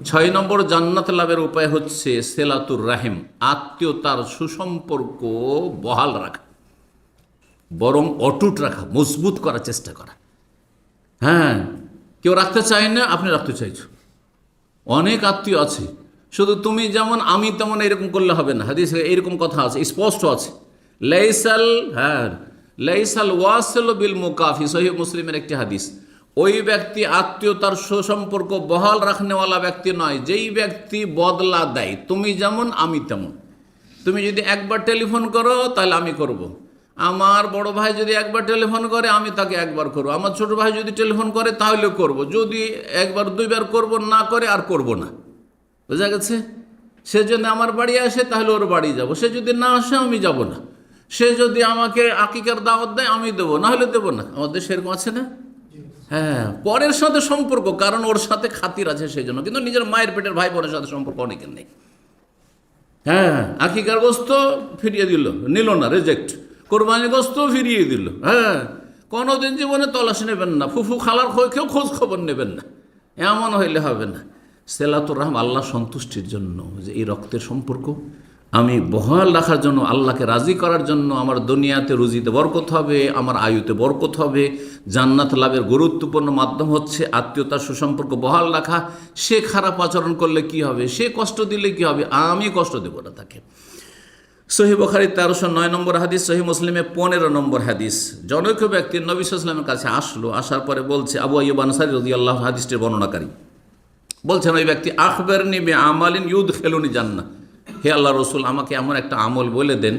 6 নম্বর জান্নাত লাভের উপায় হচ্ছে সিলাতুর রাহিম, আত্মীয়তার সুসম্পর্ক বহাল রাখা, বরং অটুট রাখা, মজবুত করার চেষ্টা করা। হ্যাঁ, কেউ রাখতে চায় না, আপনি রাখতে চাইছো। অনেক আত্মীয় আছে, শুধু তুমি যেমন আমি তেমন এরকম করলে হবে না। হাদিসে এরকম কথা আছে, স্পষ্ট আছে, লাইসাল ওয়াসিল বিল মুকাফি, সহিহ মুসলিমের একটি হাদিস। ওই ব্যক্তি আত্মীয়তার সুসম্পর্ক বহাল রাখনেওয়ালা ব্যক্তি নয় যেই ব্যক্তি বদলা দেয়। তুমি যেমন আমি তেমন। তুমি যদি একবার টেলিফোন করো তাহলে আমি করব, আমার বড় ভাই যদি একবার টেলিফোন করে আমি তাকে একবার করব, আমার ছোট ভাই যদি টেলিফোন করে তাহলে করব, যদি একবার 2বার করব না করে আর করব না। বোঝা গেছে? সে যদি আমার বাড়ি আসে তাহলে ওর বাড়ি যাব, সে যদি না আসে আমি যাব না। সে যদি আমাকে আকিকার দাওয়াত দেয় আমি দেবো, না হলে দেবো না। আমাদের সেরকম আছে না? হ্যাঁ, পরের সাথে সম্পর্ক, কারণ ওর সাথে খাতির আছে সেই জন্য, কিন্তু নিজের মায়ের পেটের ভাই বোনের সাথে সম্পর্ক অনেকের নেই। হ্যাঁ, আকিকার গোস্ত ফিরিয়ে দিল, নিল না, রিজেক্ট। কোরবানি গোস্ত ফিরিয়ে দিল। হ্যাঁ, কোনোদিন জীবনে তলাশ নেবেন না, ফুফু খালার কেউ খোঁজ খবর নেবেন না, এমন হইলে হবে না। সিলাতুর রাহম আল্লাহ সন্তুষ্টির জন্য, যে এই রক্তের সম্পর্ক আমি বহাল রাখার জন্য, আল্লাহকে রাজি করার জন্য আমার দুনিয়াতে রুজিতে বরকত হবে, আমার আয়ুতে বরকত হবে। জান্নাত লাভের গুরুত্বপূর্ণ মাধ্যম হচ্ছে আত্মীয়তার সুসম্পর্ক বহাল রাখা। সে খারাপ আচরণ করলে কি হবে, সে কষ্ট দিলে কি হবে, আমি কষ্ট দেব না তাকে। সহিহ বুখারী 1309 নম্বর হাদিস, সহিহ মুসলিমে 15 নম্বর হাদিস। জনৈক ব্যক্তি নবী সাল্লাল্লাহু আলাইহি ওয়াসাল্লামের কাছে আসলো, আসার পরে বলছে, আবু আইয়ুব আনসারী রাদিয়াল্লাহু হাদিসটির বর্ণনাকারী বলছেন, ওই ব্যক্তি, আখবিরনি বিআমালিন ইউদখিলুনি জান্নাহ, হে আল্লাহ রসুল, আমাকে এমন একটা আমল বলে দেন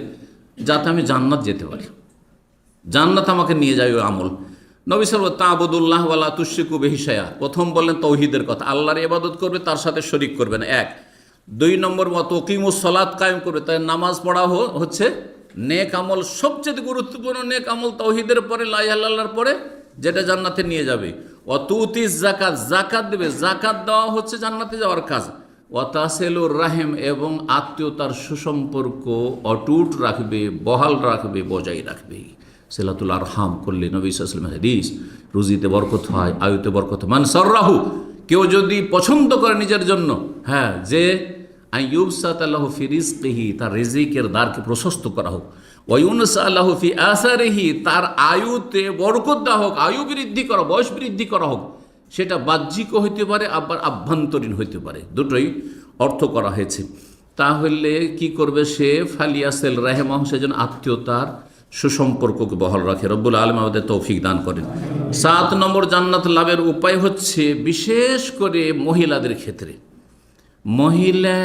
যাতে আমি জান্নাত যেতে পারি, জান্নাত আমাকে নিয়ে যায় ওই আমল। নবী সাল্লাল্লাহু আলাইহি ওয়াসাল্লাম তা'বুদুল্লাহ ওয়া লা তুশরিকু বিহি শাইআ, প্রথম বললেন তৌহিদের কথা, আল্লাহর ইবাদত করবে, তার সাথে শরীক করবে না, 1। 2 নম্বর তুকিমুস সালাত, কায়েম করবে, তাই নামাজ পড়া হচ্ছে নেক আমল, সবচেয়ে গুরুত্বপূর্ণ নেক আমল তৌহিদের পরে, লা ইলাহা ইল্লাল্লাহর পরে, যেটা জান্নাতে নিয়ে যাবে। তুতিস যাকাত, যাকাত দেবে, যাকাত দেওয়া হচ্ছে জান্নাতে যাওয়ার কাজ। ওয়াতাসিলুর রাহিম, এবং আত্মীয়তার সুসম্পর্ক অটুট রাখবে, বহাল রাখবে, বজায় রাখবে। সিলাতুল আরহাম করলে নবী সাল্লাল্লাহু আলাইহি ওয়াসাল্লাম হাদিস, রুজিতে বরকত হয়, আয়ুতে বরকত হয়। মান সাররাহু, কেউ যদি পছন্দ করে নিজের জন্য, হ্যাঁ, যে আইয়ুবসাত লাহু ফি রিজকিহি, তার রিজিকের দ্বারকে প্রশস্ত করা হোক, ওয়ায়ুনসা লাহু ফি আসারিহি, তার আয়ুতে বরকত দেওয়া হোক, আয়ু বৃদ্ধি করা, বয়স বৃদ্ধি করা হোক। সেটা বাহ্যিকও হইতে পারে, আবার আভ্যন্তরীণ হইতে পারে, দুটোই অর্থ করা হয়েছে। তাহলে কি করবে সে? ফালিয়াসেল রাহেমাহু, সেজন্য আত্মীয়তার সুসম্পর্ককে বহাল রাখে। রব্বুল আলামিন আমাদের তৌফিক দান করেন। 7 নম্বর জান্নাত লাভের উপায় হচ্ছে, বিশেষ করে মহিলাদের ক্ষেত্রে, মহিলা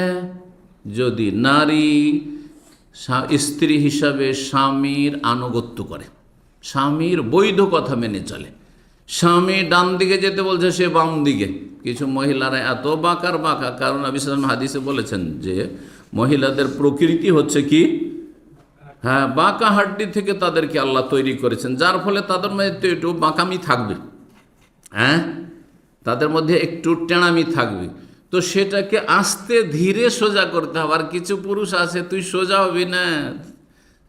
যদি নারী স্ত্রী হিসাবে স্বামীর আনুগত্য করে, স্বামীর বৈধ কথা মেনে চলে, স্বামী ডান দিকে যেতে বলছে সে বাম দিকে। কিছু মহিলারা এত বাঁকার বাঁকা, কারণ নবী সাল্লাল্লাহু আলাইহি ওয়াসাল্লাম হাদিসে বলেছেন যে মহিলাদের প্রকৃতি হচ্ছে কি, হ্যাঁ, বাঁকা হাড্ডি থেকে তাদেরকে আল্লাহ তৈরি করেছেন, যার ফলে তাদের মধ্যে একটু বাঁকামি থাকবে, হ্যাঁ, তাদের মধ্যে একটু টেঁড়ামি থাকবে। তো সেটাকে আস্তে ধীরে সোজা করতে হবে। আর কিছু পুরুষ আছে, তুই সোজা হবি না,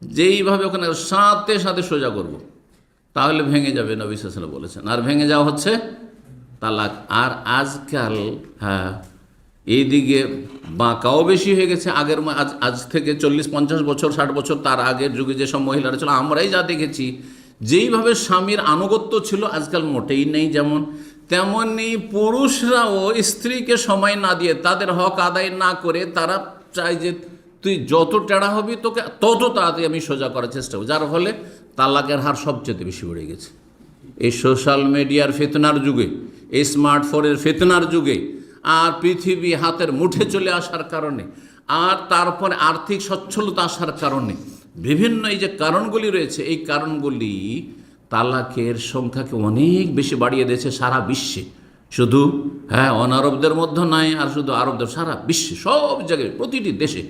যেইভাবে ওখানে সাথে সাথে সোজা করব, তাহলে ভেঙে যাবে, নবী সাল্লাল্লাহু আলাইহি ওয়াসাল্লাম বলেছেন। আর ভেঙে যাওয়া হচ্ছে তালাক। আর আজকাল, হ্যাঁ, এইদিকে বাঁকাও বেশি হয়ে গেছে। আগের আজ থেকে 40-50 বছর 60 বছর তার আগের যুগে যেসব মহিলারা ছিল, আমরাই যা দেখেছি, যেইভাবে স্বামীর আনুগত্য ছিল আজকাল মোটেই নেই। যেমন তেমনি পুরুষরাও স্ত্রীকে সময় না দিয়ে, তাদের হক আদায় না করে তারা চায় যে তুই যত টেড়া হবি তোকে তত তাড়াতাড়ি আমি সোজা করার চেষ্টা করি, যার ফলে তালাকের হার সবচেয়ে বেশি বেড়ে গেছে। এই সোশ্যাল মিডিয়ার ফিতনার যুগে, এই স্মার্টফোনের ফিতনার যুগে, আর পৃথিবী হাতের মুঠে চলে আসার কারণে, আর তারপরে আর্থিক সচ্ছলতা আসার কারণে, বিভিন্ন এই যে কারণগুলি রয়েছে, এই কারণগুলি তালাকের সংখ্যাকে অনেক বেশি বাড়িয়ে দিয়েছে সারা বিশ্বে। শুধু অনারবদের মধ্যে নয়, আর শুধু আরবদের, সারা বিশ্বে সব জায়গায় প্রতিটি দেশে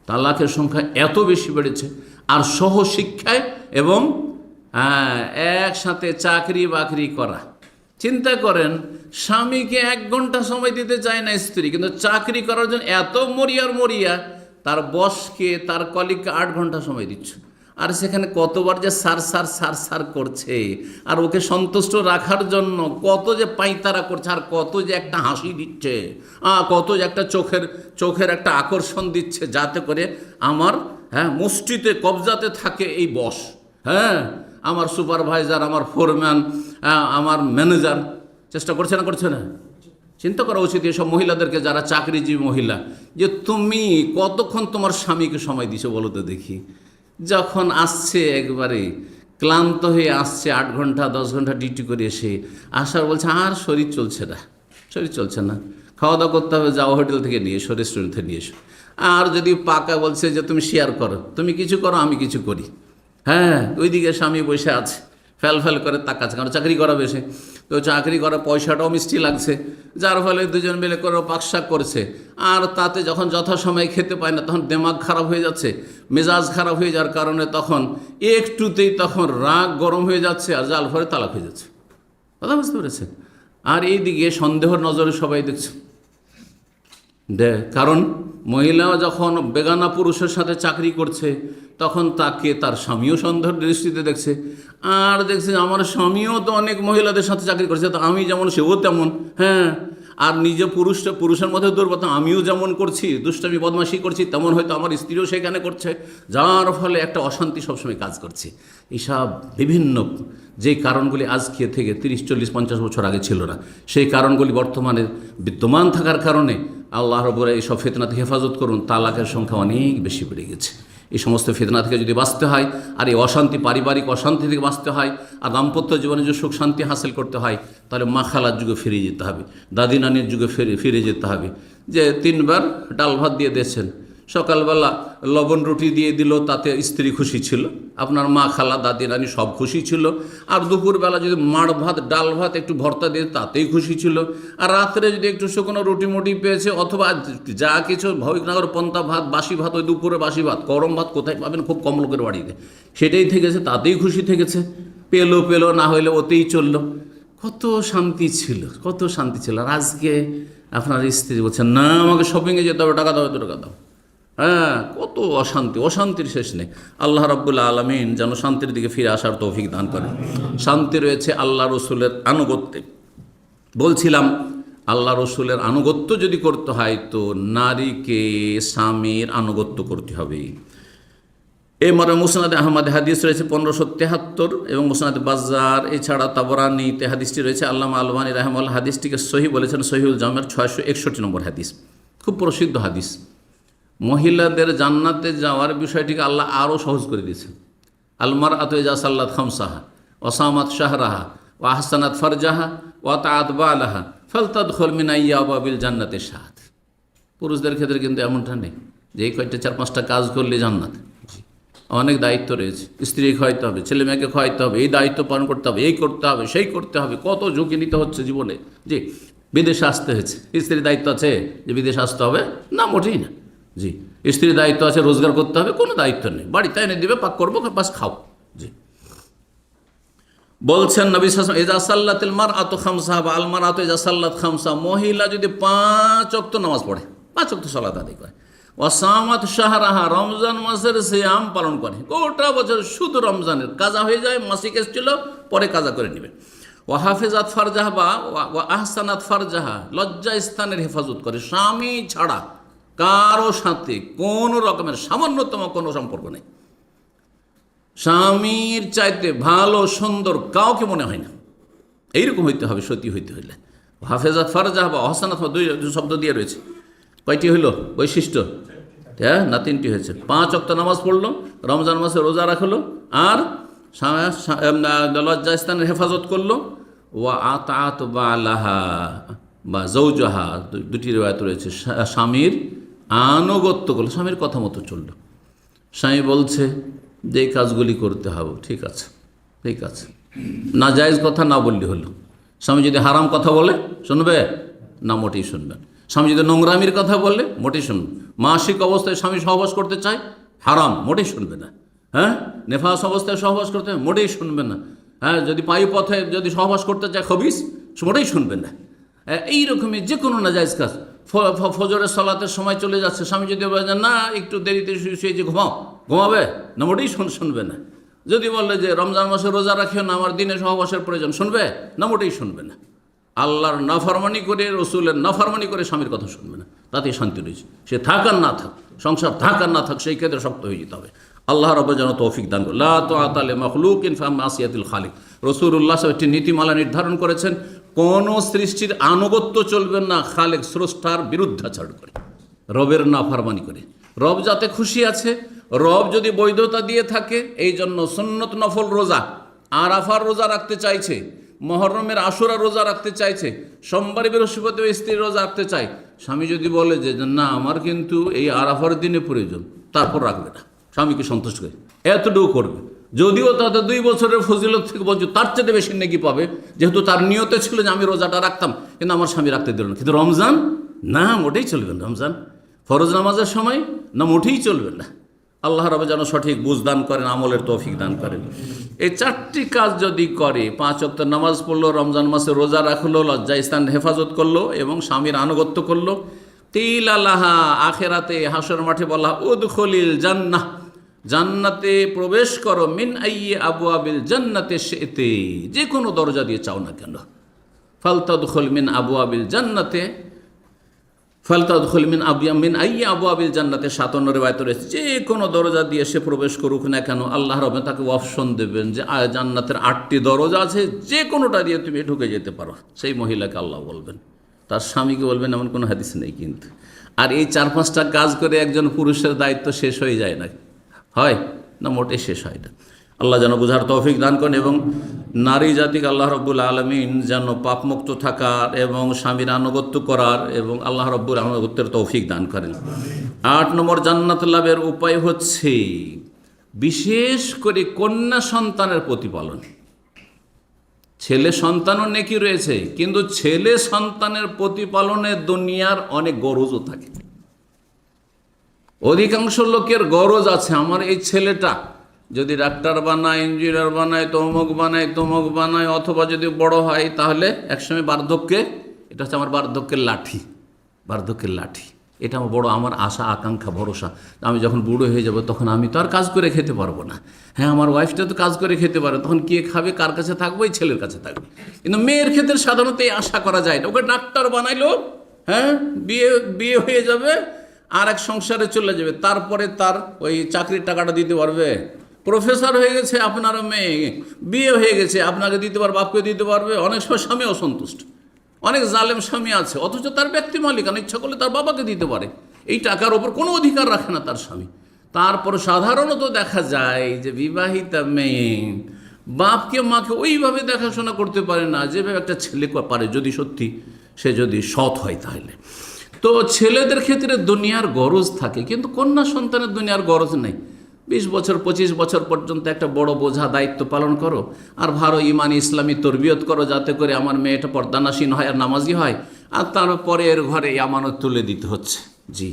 তালাকের সংখ্যা এত বেশি বেড়েছে। আর সহশিক্ষায় এবং একসাথে চাকরি বাকরি করা, চিন্তা করেন, স্বামীকে 1 ঘন্টা সময় দিতে চায় না স্ত্রী, কিন্তু চাকরি করার জন্য এত মরিয়া তার বসকে, তার কলিগকে 8 ঘন্টা সময় দিচ্ছে। আর সেখানে কতবার যে সার করছে, আর ওকে সন্তুষ্ট রাখার জন্য কত যে পাইতারা করছে, আর কত যে একটা হাসি দিচ্ছে, কত যে একটা চোখের একটা আকর্ষণ দিচ্ছে, যাতে করে আমার মুষ্টিতে কবজাতে থাকে এই বস, আমার সুপারভাইজার, আমার ফোরম্যান, আমার ম্যানেজার। চেষ্টা করছে না? চিন্তা করা উচিত এসব মহিলাদেরকে, যারা চাকরিজীবী মহিলা, যে তুমি কতক্ষণ তোমার স্বামীকে সময় দিছো বলো তো দেখি। যখন আসছে একবারে ক্লান্ত হয়ে আসছে, 8 ঘন্টা 10 ঘন্টা ডিউটি করে এসে আসার বলছে আর শরীর চলছে না, খাওয়া দাওয়া করতে হবে, যাও হোটেল থেকে নিয়ে এসো, রেস্টুরেন্ট থেকে নিয়ে এসো। আর যদি পাকা বলছে যে তুমি শেয়ার করো, তুমি কিছু করো আমি কিছু করি, ওইদিকে স্বামী বসে আছে, ফেল করে তাকাচ্ছে, কারণ চাকরি করা বেশি, তো চাকরি করা পয়সাটাও মিষ্টি লাগছে, যার ফলে দুজন মিলে করে পাকশাক করছে। আর তাতে যখন যথাসময়ে খেতে পায় না, তখন দিমাগ খারাপ হয়ে যাচ্ছে, মেজাজ খারাপ হয়ে যাওয়ার কারণে তখন একটুতেই তখন রাগ গরম হয়ে যাচ্ছে, আর যার ফলে তালাক হয়ে যাচ্ছে। কথা বুঝতে পেরেছেন? আর এইদিকে সন্দেহর নজরে সবাই দেখছে, কারণ মহিলা যখন বেগানা পুরুষের সাথে চাকরি করছে, তখন তাকে তার স্বামীও সন্দেহের দৃষ্টিতে দেখছে, আর দেখছে আমার স্বামীও তো অনেক মহিলাদের সাথে চাকরি করছে, তো আমি যেমন সেও তেমন, আর নিজে পুরুষের মধ্যে দুর্বলতা, আমিও যেমন করছি, দুষ্টামি বদমাশি করছি, তেমন হয়তো আমার স্ত্রীও সেখানে করছে, যার ফলে একটা অশান্তি সবসময় কাজ করছে। এইসব বিভিন্ন যে কারণগুলি আজকে থেকে 30-40-50 বছর আগে ছিল না, সেই কারণগুলি বর্তমানে বিদ্যমান থাকার কারণে আল্লাহ রব্বুল এইসব ফিতনা থেকে হেফাজত করুন। তালাকের সংখ্যা অনেক বেশি বেড়ে গেছে। এই সমস্ত ফিতনা থেকে যদি বাঁচতে হয়, আর এই অশান্তি, পারিবারিক অশান্তি থেকে বাঁচতে হয়, আর দাম্পত্য জীবনে যদি সুখ শান্তি হাসিল করতে হয়, তাহলে মা খালার যুগে ফিরে যেতে হবে, দাদি নানির যুগে ফিরে যেতে হবে, যে 3 বার ডাল ভাত দিয়ে দিয়েছেন, সকালবেলা লবণ রুটি দিয়ে দিল, তাতে স্ত্রী খুশি ছিল, আপনার মা খালা দাদি নানি সব খুশি ছিল। আর দুপুরবেলা যদি মাড় ভাত, ডাল ভাত, একটু ভর্তা দিয়ে, তাতেই খুশি ছিল। আর রাত্রে যদি একটু শুকনো রুটি মুটি পেয়েছে, অথবা যা কিছু ভবিকনগর পন্থা ভাত, বাসি ভাত, ওই দুপুরে বাসি ভাত, গরম ভাত কোথায় পাবেন, খুব কম লোকের বাড়িতে, সেটাই থেকেছে, তাতেই খুশি থেকেছে, পেলো না হইলে ওতেই চললো। কত শান্তি ছিল। আর আজকে আপনার স্ত্রী বলছেন না, আমাকে শপিংয়ে যেতে হবে, টাকা দাও, এত টাকা দাও। কত অশান্তির শেষ নেই। আল্লাহ রাব্বুল আলামিন যেন শান্তির দিকে ফিরে আসার তৌফিক দান করেন। শান্তি রয়েছে আল্লাহ রসুলের আনুগত্যে। বলছিলাম, আল্লাহ রসুলের আনুগত্য যদি করতে হয়, তো নারীকে স্বামীর আনুগত্য করতে হবে। এই মর্মে মুসনাদে আহমদ হাদিস রয়েছে 1573, এবং মুসনাদে বাজ্জার, এছাড়া তাবরানীতে হাদিসটি রয়েছে। আল্লামা আলবানী রাহিমাহুল্লাহ হাদিসটিকে সহিহ বলেছেন, সহিহুল জামের 661 নম্বর হাদিস, খুব প্রসিদ্ধ হাদিস। মহিলাদের জান্নাতে যাওয়ার বিষয়টিকে আল্লাহ আরও সহজ করে দিয়েছেন। আলমার আত ইজা সাল্লাত খামসাহা ওয়াসামাত শাহরাহা ওয়া আহসানাত ফারজাহা ওয়া তাআত বালাহা ফালতাদখুল মিন আইয়াবিল জান্নাতে শাহাদ। পুরুষদের ক্ষেত্রে কিন্তু এমনটা নেই যে এই কয়েকটা 4-5টা কাজ করলে জান্নাত। অনেক দায়িত্ব রয়েছে, স্ত্রী খাওয়াইতে হবে, ছেলে মেয়েকে খাওয়াইতে হবে, এই দায়িত্ব পালন করতে হবে, এই করতে হবে, সেই করতে হবে, কত ঝুঁকি নিতে হচ্ছে জীবনে। জি, বিদেশে আসতে হয়েছে, স্ত্রীর দায়িত্ব আছে যে বিদেশে আসতে হবে না? মোটেই না। জি, স্ত্রীর দায়িত্ব আছে রোজগার করতে হবে? কোনো দায়িত্ব নেই, বাড়িতে এনে দিবে, পাক করবো, বাস খাও। জি, বলছেন নবী সাল্লাল্লাহু আলাইহি ওয়াসাল্লাম, ইজা সাল্লাতিল মারআতু খামসাহা বা আল মারআতু ইজা সাল্লাত খামসা, মহিলা যদি 5 ওয়াক্ত নামাজ পড়ে, 5 ওয়াক্ত সালাত আদায় করে, ওয়াসামাত শাহরাহা, রমজান মাসের সিয়াম পালন করে, গোটা বছর শুধু রমজানের কাজা হয়ে যায়, মাসিক এসেছিল পরে কাজা করে নেবে, ও হাফেজাত ফারজাহা বা ও আহসানাত ফারজাহা, লজ্জা স্থানের হেফাজত করে। স্বামী ছাড়া কারো সাথে কোনো রকমের সামান্যতম কোনো সম্পর্ক নেই। স্বামীর চাইতে ভালো সুন্দর কাউকে মনে হয় না। এইরকম হইতে হবে সত্যি হইতে হইলে। হাফেজাত ফারজাহা বা আহসানাত, দুই শব্দ দিয়ে রয়েছে। কয়টি হইল বৈশিষ্ট্য? হ্যাঁ, না তিনটি হয়েছে। 5 ওয়াক্ত নামাজ পড়লো, রমজান মাসে রোজা রাখলো, আর লজ্জা স্থানের হেফাজত করলো। ওয়া আতাত বালাহা বা জৌজাহা, দুটি রিওয়ায়াত রয়েছে, স্বামীর আনুগত্য করলো, স্বামীর কথা মতো চললো। স্বামী বলছে যে এই কাজগুলি করতে হবে, ঠিক আছে, ঠিক আছে। না জায়েজ কথা না বললে হলো। স্বামী যদি হারাম কথা বলে শুনবে না, মোটেই শুনবেন। স্বামী যদি নোংরামির কথা বললে মোটেই শুনবে। মাসিক অবস্থায় স্বামী সহবাস করতে চায়, হারাম, মোটেই শুনবে না। হ্যাঁ, নেফাস অবস্থায় সহবাস করতে মোটেই শুনবে না। হ্যাঁ, যদি পায়ু পথে যদি সহবাস করতে চায় খবিস, মোটেই শুনবে না। এইরকমই যে কোনো নাজায়েজ কাজ। ফজরের সালাতের সময় চলে যাচ্ছে, স্বামী যদি বলে না একটু দেরিতে শুয়ে যে ঘুমাবে না, মোটেই শুনবে না। যদি বললে যে রমজান মাসে রোজা রাখিও না, আমার দিনে সহবাসের প্রয়োজন, শুনবে না, মোটেই শুনবে না। আল্লাহর নাফরমানি করে, রসুলের নাফরমানি করে স্বামীর কথা শুনবে না, তাতেই শান্তি রয়েছে। সে থাক আর না থাক, সংসার থাক আর না থাক, সেই ক্ষেত্রে শক্ত হয়ে যেতে হবে। আল্লাহ রাব্বুল যেন তৌফিক দান করে। লা তাআতা লিমাখলুকিন ফি মাসিয়াতিল খালিক। রাসূলুল্লাহ সাল্লাল্লাহু আলাইহি ওয়াসাল্লাম একটি নীতিমালা নির্ধারণ করেছেন, কোন সৃষ্টির আনুগত্য চলবে না খালেক স্রষ্টার বিরুদ্ধাচরণ করে, রবের নাফরমানি করে। রব যাতে খুশি আছে, রব যদি বৈধতা দিয়ে থাকে, এই জন্য সুন্নত নফল রোজা, আরাফার রোজা রাখতে চাইছে, মহরমের আশুরা রোজা রাখতে চাইছে, সোমবার বৃহস্পতিবার স্ত্রীর রোজা রাখতে চাই। স্বামী যদি বলে যে না আমার কিন্তু এই আরাফার দিনে প্রয়োজন, তারপর রাখবে না, স্বামীকে সন্তুষ্ট করে এতটুকু করবে। যদিও তাতে 2 বছরের ফজিলত থেকে বঞ্চিত, তার চেয়ে বেশি নেকি পাবে, যেহেতু তার নিয়তে ছিল যে আমি রোজাটা রাখতাম, কিন্তু আমার স্বামী রাখতে দিল না। কিন্তু রমজান না, মোটেই চলবে না। রমজান ফরজ নামাজের সময় না, মোটেই চলবে না। আল্লাহ রাব্বুল যেন সঠিক বুঝ দান করেন, আমলের তৌফিক দান করেন। এই 4টি কাজ যদি করে, 5 ওয়াক্ত নামাজ পড়লো, রমজান মাসে রোজা রাখলো, লজ্জা স্থান হেফাজত করলো এবং স্বামীর আনুগত্য করলো, তিল আল্লাহা, আখেরাতে হাসর মাঠে বলা উদখুলিল জান্নাহ, জান্নাতে প্রবেশ করো, মিন আইয়ি আবওয়াবিল জান্নাতে শি'তি, যে কোনো দরজা দিয়ে চাও না কেন। ফালতাদখুল মিন আবওয়াবিল জান্নাতে, ফালতাদখুল মিন আইয়ি আবওয়াবিল জান্নাতে 57 রিওয়ায়াত রয়েছে, যে কোনো দরজা দিয়ে সে প্রবেশ করুক না কেন, আল্লাহ রাব্বুল তাকে অপশন দেবেন যে জান্নাতের 8টি দরজা আছে, যে কোনোটা দিয়ে তুমি ঢুকে যেতে পারো। সেই মহিলাকে আল্লাহ বলবেন, তার স্বামীকে বলবেন, এমন কোনো হাদিস নেই কিন্তু। আর এই 4-5টা কাজ করে একজন পুরুষের দায়িত্ব শেষ হয়ে যায় না, হয় না, মোটে শেষ হয় না। আল্লাহ যেন বুঝার তৌফিক দান করেন এবং নারী জাতিকে আল্লাহ রাব্বুল আলামিন যেন পাপমুক্ত থাকার এবং স্বামীর আনুগত্য করার এবং আল্লাহ রাব্বুল আনুগত্যের তৌফিক দান করেন। 8 নম্বর জান্নাত লাভের উপায় হচ্ছে বিশেষ করে কন্যা সন্তানের প্রতিপালন। ছেলে সন্তানও নেকি রয়েছে, কিন্তু ছেলে সন্তানের প্রতিপালনে দুনিয়ার অনেক গরজও থাকে। অধিকাংশ লোকের গরজ আছে, আমার এই ছেলেটা যদি ডাক্তার বানায়, ইঞ্জিনিয়ার বানায়, তমুক বানায়, অথবা যদি বড় হয় তাহলে একসময় বার্ধক্যে, এটা হচ্ছে আমার বার্ধক্যের লাঠি, এটা আমার বড়, আমার আশা আকাঙ্ক্ষা ভরসা। আমি যখন বুড়ো হয়ে যাব তখন আমি তো আর কাজ করে খেতে পারবো না। হ্যাঁ, আমার ওয়াইফটা তো কাজ করে খেতে পারে, তখন কে খাবে, কার কাছে থাকবো? এই ছেলের কাছে থাকবে। কিন্তু মেয়ের ক্ষেত্রে সাধারণত এই আশা করা যায় না। ওকে ডাক্তার বানাইলো, হ্যাঁ, বিয়ে হয়ে যাবে, আর এক সংসারে চলে যাবে, তারপরে তার ওই চাকরির টাকাটা দিতে পারবে। প্রফেসর হয়ে গেছে আপনার মেয়ে, বিয়ে হয়ে গেছে, আপনাকে দিতে পারবে, বাপকে দিতে পারবে। অনেক সময় স্বামী অসন্তুষ্ট, অনেক জালেম স্বামী আছে, অথচ তার ব্যক্তি মালিকানা, ইচ্ছা করলে তার বাবাকে দিতে পারে। এই টাকার ওপর কোনো অধিকার রাখে না তার স্বামী। তারপর সাধারণত দেখা যায় যে বিবাহিতা মেয়ে বাপকে মাকে ওইভাবে দেখাশোনা করতে পারে না যেভাবে একটা ছেলে পারে, যদি সত্যি সে যদি সৎ হয় তাহলে। তো ছেলেদের ক্ষেত্রে দুনিয়ার গরজ থাকে, কিন্তু কন্যা সন্তানের দুনিয়ার গরজ নেই। 20 বছর 25 বছর পর্যন্ত একটা বড় বোঝা দায়িত্ব পালন করো, আর ভালো ইমানি ইসলামী তরবিয়ত করো, যাতে করে আমার মেয়েটা পর্দানাসীন হয় আর নামাজি হয়, আর তারপরে এর ঘরে আমানত তুলে দিতে হচ্ছে। জি,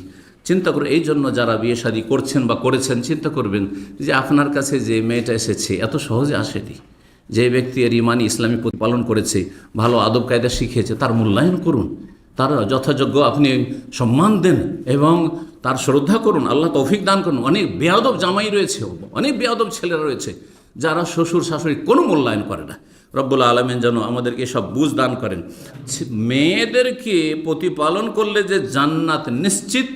চিন্তা করুন। এই জন্য যারা বিয়ে শাদী করছেন বা করেছেন, চিন্তা করবেন যে আপনার কাছে যে মেয়েটা এসেছে এত সহজে আসেনি। যে ব্যক্তি এর ইমানি ইসলামী পালন করেছে, ভালো আদব কায়দা শিখিয়েছে, তার মূল্যায়ন করুন, তার যথাযোগ্য আপনি সম্মান দেন এবং তার শ্রদ্ধা করুন। আল্লাহ তৌফিক দান করুন। অনেক বেয়াদব জামাই রয়েছে, অনেক বেয়াদব ছেলেরা রয়েছে, যারা শ্বশুর শাশুড়ি কোনো মূল্যায়ন করে না। রব্বুল আলামিন যেন আমাদেরকে সব বুঝ দান করেন। মেয়েদেরকে প্রতিপালন করলে যে জান্নাত নিশ্চিত,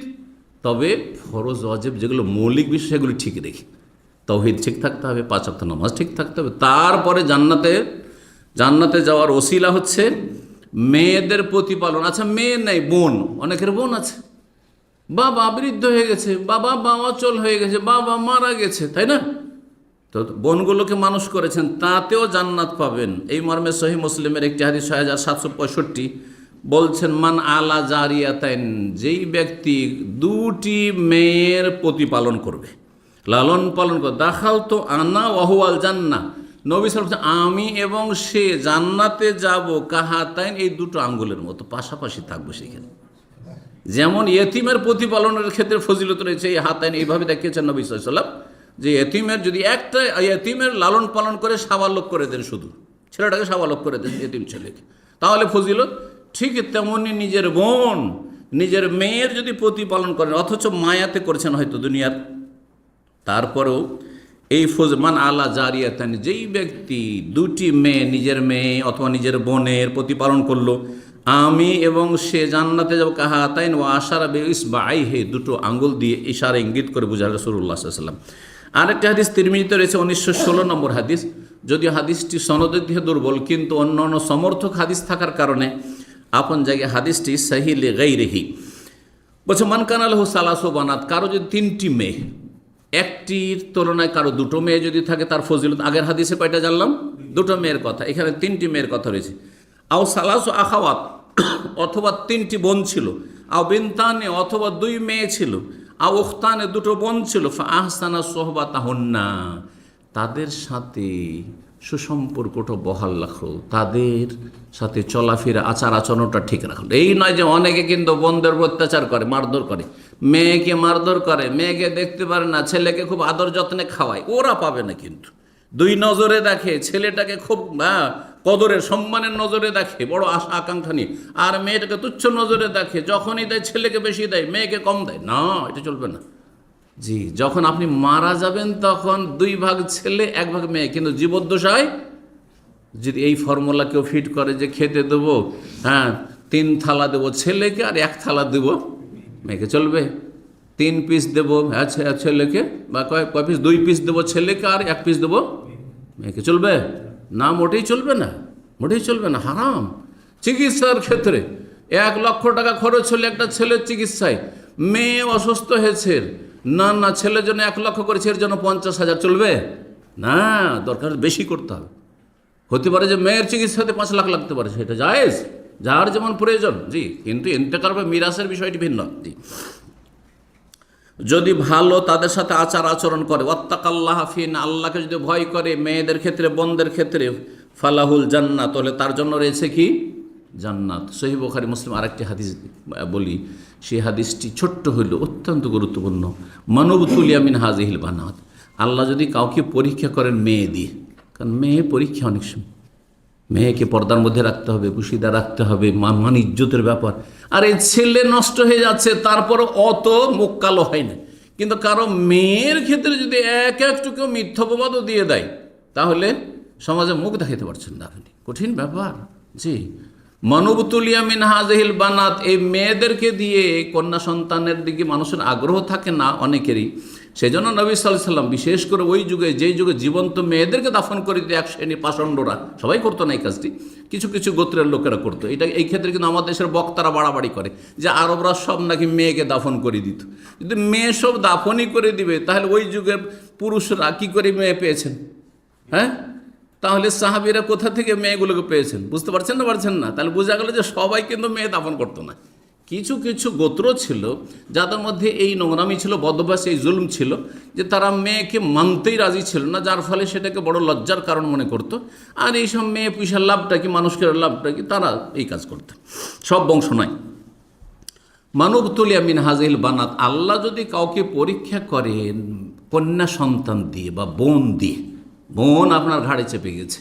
তবে ফরজ ওয়াজিব যেগুলো মৌলিক বিষয় সেগুলো ঠিক রেখে, তাওহীদ ঠিক থাকতে হবে, 5 ওয়াক্ত নামাজ ঠিক থাকতে হবে। তারপরে জান্নাতে যাওয়ার ওসিলা হচ্ছে মেয়েদের প্রতিপালন। আচ্ছা, মেয়ে নেই, বোন, অনেকের বোন আছে, বাবা বৃদ্ধ হয়ে গেছে, বাবা অচল হয়ে গেছে, বাবা মারা গেছে, তাই না? তো বোনগুলোকে মানুষ করেছেন, তাতেও জান্নাত পাবেন। এই মর্মে সহিহ মুসলিমের একটি হাদিস 6765 বলছেন, মান আলা জারিয়াতাইন, যেই ব্যক্তি 2টি মেয়ের প্রতিপালন করবে, লালন পালন করবে, দাখাল তো আনা ওয়াহুয়াল জান্নাহ, নবী সাল্লাল্লাহু আলাইহি ওয়াসাল্লাম আমি এবং সে জান্নাতে যাব কাহাতাইন, এই 2টো আঙ্গুলের মতো পাশাপাশি থাকবো সেখানে। যেমন ইয়েতিমের প্রতিপালনের ক্ষেত্রে ফজিলত রয়েছে, এই হাতাইন এইভাবে দেখিয়েছেন নবী সাল্লাল্লাহু আলাইহি ওয়াসাল্লাম, যে এতিমের যদি একটা এতিমের লালন পালন করে সাবালক করে দেন, শুধু ছেলেটাকে সাবালক করে দেন এতিম ছেলেকে, তাহলে ফজিলত। ঠিক তেমনি নিজের বোন, নিজের মেয়ের যদি প্রতিপালন করেন, অথচ মায়াতে করেছেন হয়তো দুনিয়ার, তারপরেও এই মান আলা জারিয়াতান, যেই ব্যক্তি 2টি মেয়ে, নিজের মেয়ে অথবা নিজের বোনের প্রতিপালন করলো, আমি এবং সে জান্নাতে যাব কাহাতাইন ওয়া আশারা বিইসবাইহি, 2টো আঙ্গুল দিয়ে ইশারা ইঙ্গিত করে বুঝালেন রাসূলুল্লাহ সাল্লাল্লাহু আলাইহি ওয়াসাল্লাম। আরেকটা হাদিস তিরমিজিতে রয়েছে 1916 নম্বর হাদিস, যদিও হাদিসটি সনদের দিকে দুর্বল, কিন্তু অন্য অন্য সমর্থক হাদিস থাকার কারণে আপন জায়গায় হাদিসটি সহিহ লিগাইরিহি। বলছে, মান কানা লাহু সালাসু বানাত, কারো যদি 3টি মেয়ে, একটির তুলনায় কারো 2টো মেয়ে যদি থাকে, তার ফজিলত। আগের হাদিসে কয়টা জানলাম? 2টো মেয়ের কথা, এখানে 3টি মেয়ের কথা রয়েছে। আও সালাসু আখাওয়াত, অথবা 3টি বোন ছিল, আও বিনতানে, অথবা 2 মেয়ে ছিল, আও উখতানে, 2টো বোন ছিল, ফা আহসানা সোহবাতাহুন্না, তাদের সাথে সুসম্পর্কটা বহাল রাখো, তাদের সাথে চলাফেরা আচার আচরণটা ঠিক রাখো। এই নয় যে অনেকে কিন্তু বোনদের অত্যাচার করে, মারধর করে, মেয়েকে মারধর করে, মেয়েকে দেখতে পারে না, ছেলেকে খুব আদর যত্নে খাওয়ায়, ওরা পাবে না। কিন্তু 2 নজরে দেখে, ছেলেটাকে খুব কদরের সম্মানের নজরে দেখে, বড় আশা আকাঙ্ক্ষা নিয়ে, আর মেয়েটাকে তুচ্ছ নজরে দেখে, যখনই দেয় ছেলেকে বেশি দেয়, মেয়েকে কম দেয়, না, এটা চলবে না। জি, যখন আপনি মারা যাবেন তখন 2 ভাগ ছেলে 1 ভাগ মেয়ে, কিন্তু জীবদ্দশায় যদি এই ফর্মুলা কেউ ফিট করে যে খেতে দেবো, 3 থালা দেবো ছেলেকে আর 1 থালা দেবো মেয়েকে, চলবে? 3 পিস দেবো ছেলেকে, বা কয় পিস, 2 পিস দেবো ছেলেকে আর 1 পিস দেবো মেয়েকে, চলবে না? মোটেই চলবে না, মোটেই চলবে না, হারাম। চিকিৎসার ক্ষেত্রে 1 লক্ষ টাকা খরচ হলে একটা ছেলের চিকিৎসায়, মেয়ে অসুস্থ হয়েছে, না ছেলের জন্য 1 লক্ষ করেছে, এর জন্য 50,000, চলবে না? দরকার বেশি করতে হবে। হতে পারে যে মেয়ের চিকিৎসাতে 5 লাখ লাগতে পারে, সেটা জায়েজ, যার যেমন প্রয়োজন। জি, কিন্তু ইন্তেকাল বা মিরাসের বিষয়টি ভিন্ন। জি, যদি ভালো তাদের সাথে আচার আচরণ করে, ওয়াত্তাকাল্লাহ ফিন, আল্লাহকে যদি ভয় করে মেয়েদের ক্ষেত্রে, বোনদের ক্ষেত্রে, ফালাহুল জান্নাত, তাহলে তার জন্য রয়েছে কি? জান্নাত। সহিহ বুখারী মুসলিম আরেকটি হাদিস বলি, সেই হাদিসটি ছোট্ট হইল অত্যন্ত গুরুত্বপূর্ণ। মানবতুলিয়া মিন হাজিহিল বানাত, আল্লাহ যদি কাউকে পরীক্ষা করেন মেয়ে দিয়ে, কারণ মেয়ে পরীক্ষা অনেক সময়, মেয়েকে পর্দার মধ্যে রাখতে হবে, পুশিদা রাখতে হবে, মান ইজ্জতের ব্যাপার। আর এই ছেলে নষ্ট হয়ে যাচ্ছে, তারপরও অত মুখ কালো হয় না, কিন্তু কারো মেয়ের ক্ষেত্রে যদি একটুকু মিথ্যাপবাদও দিয়ে দেয়, তাহলে সমাজে মুখ দেখাতে পারছেন না আপনি, কঠিন ব্যাপার। জি, মানবতুলিয়া মিন হাজিহিল বানাত, এই মেয়েদেরকে দিয়ে কন্যা সন্তানের দিকে মানুষের আগ্রহ থাকে না অনেকেরই। সেই জন্য নবী সাল্লাল্লাহু আলাইহি ওয়াসাল্লাম বিশেষ করে ওই যুগে, যেই যুগে জীবন্ত মেয়েদেরকে দাফন করে দিতে 1 শ্রেণী পাষণ্ডরা, সবাই করতো না এই কাজটি, কিছু কিছু গোত্রের লোকেরা করতো। এই ক্ষেত্রে কিন্তু আমাদের দেশের বক্তারা বাড়াবাড়ি করে যে আরবরা সব নাকি মেয়েকে দাফন করে দিত। যদি মেয়ে সব দাফনই করে দিবে, তাহলে ওই যুগের পুরুষরা কী করে মেয়ে পেয়েছেন? তাহলে সাহাবীরা কোথা থেকে মেয়েগুলোকে পেয়েছেন? বুঝতে পারছেন না? তাহলে বোঝা গেল যে সবাই কিন্তু মেয়ে দাফন করতো না। কিছু কিছু গোত্র ছিল যাদের মধ্যে এই নোংরামি ছিল, বদভ্যাস, এই জুলুম ছিল, যে তারা মেয়েকে মানতেই রাজি ছিল না, যার ফলে সেটাকে বড় লজ্জার কারণ মনে করতো। আর এইসব মেয়ে পয়সার লাভটা কি, মানুষের লাভটা কি, তারা এই কাজ করত। সব বংশ নয়। মানবতুলিয়া মিন হাজিহিল বানাত, আল্লাহ যদি কাউকে পরীক্ষা করেন কন্যা সন্তান দিয়ে বা বোন দিয়ে, বোন আপনার ঘাড়ে চেপে গেছে,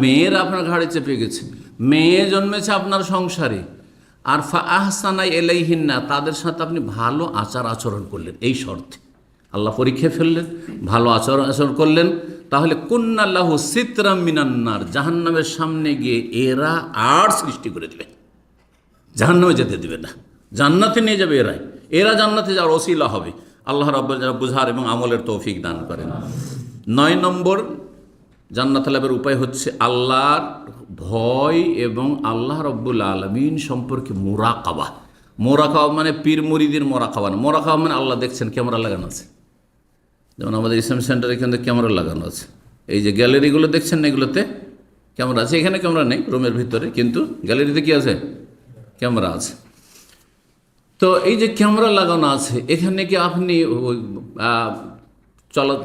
মেয়ের আপনার ঘাড়ে চেপে গেছে, মেয়ে জন্মেছে আপনার সংসারে, আর ফা আহসানা ইলাইহিন্না, তাদের সাথে আপনি ভালো আচার আচরণ করলেন, এই শর্তে আল্লাহ পরীক্ষা ফেললেন, ভালো আচরণ করলেন, তাহলে কুন্নাল্লাহু সিতরাম মিনান্নার, জাহান্নামের সামনে গিয়ে এরা আর সৃষ্টি করে দেবে, জাহান্নামে যেতে দেবে না, জান্নাতে নিয়ে যাবে এরা জান্নাতে যাওয়ার ওসিলা হবে। আল্লাহ রাব্বুল যেন বুঝার এবং আমলের তৌফিক দান করেন। 9 নম্বর জান্নাত লাভের উপায় হচ্ছে আল্লাহর ভয় এবং আল্লাহ রাব্বুল আলামিন সম্পর্কে মুরাকাবা। মোরাকাবা মানে পীর মুরিদের মোরাকাবা না, মোরাকাবা মানে আল্লাহ দেখছেন, ক্যামেরা লাগানো আছে। যেমন আমাদের ইসলাম সেন্টারে এখানে ক্যামেরা লাগানো আছে, এই যে গ্যালারিগুলো দেখছেন না, এগুলোতে ক্যামেরা আছে। এখানে ক্যামেরা নেই রুমের ভিতরে, কিন্তু গ্যালারিতে কি আছে? ক্যামেরা আছে। তো এই যে ক্যামেরা লাগানো আছে, এখানে কি আপনি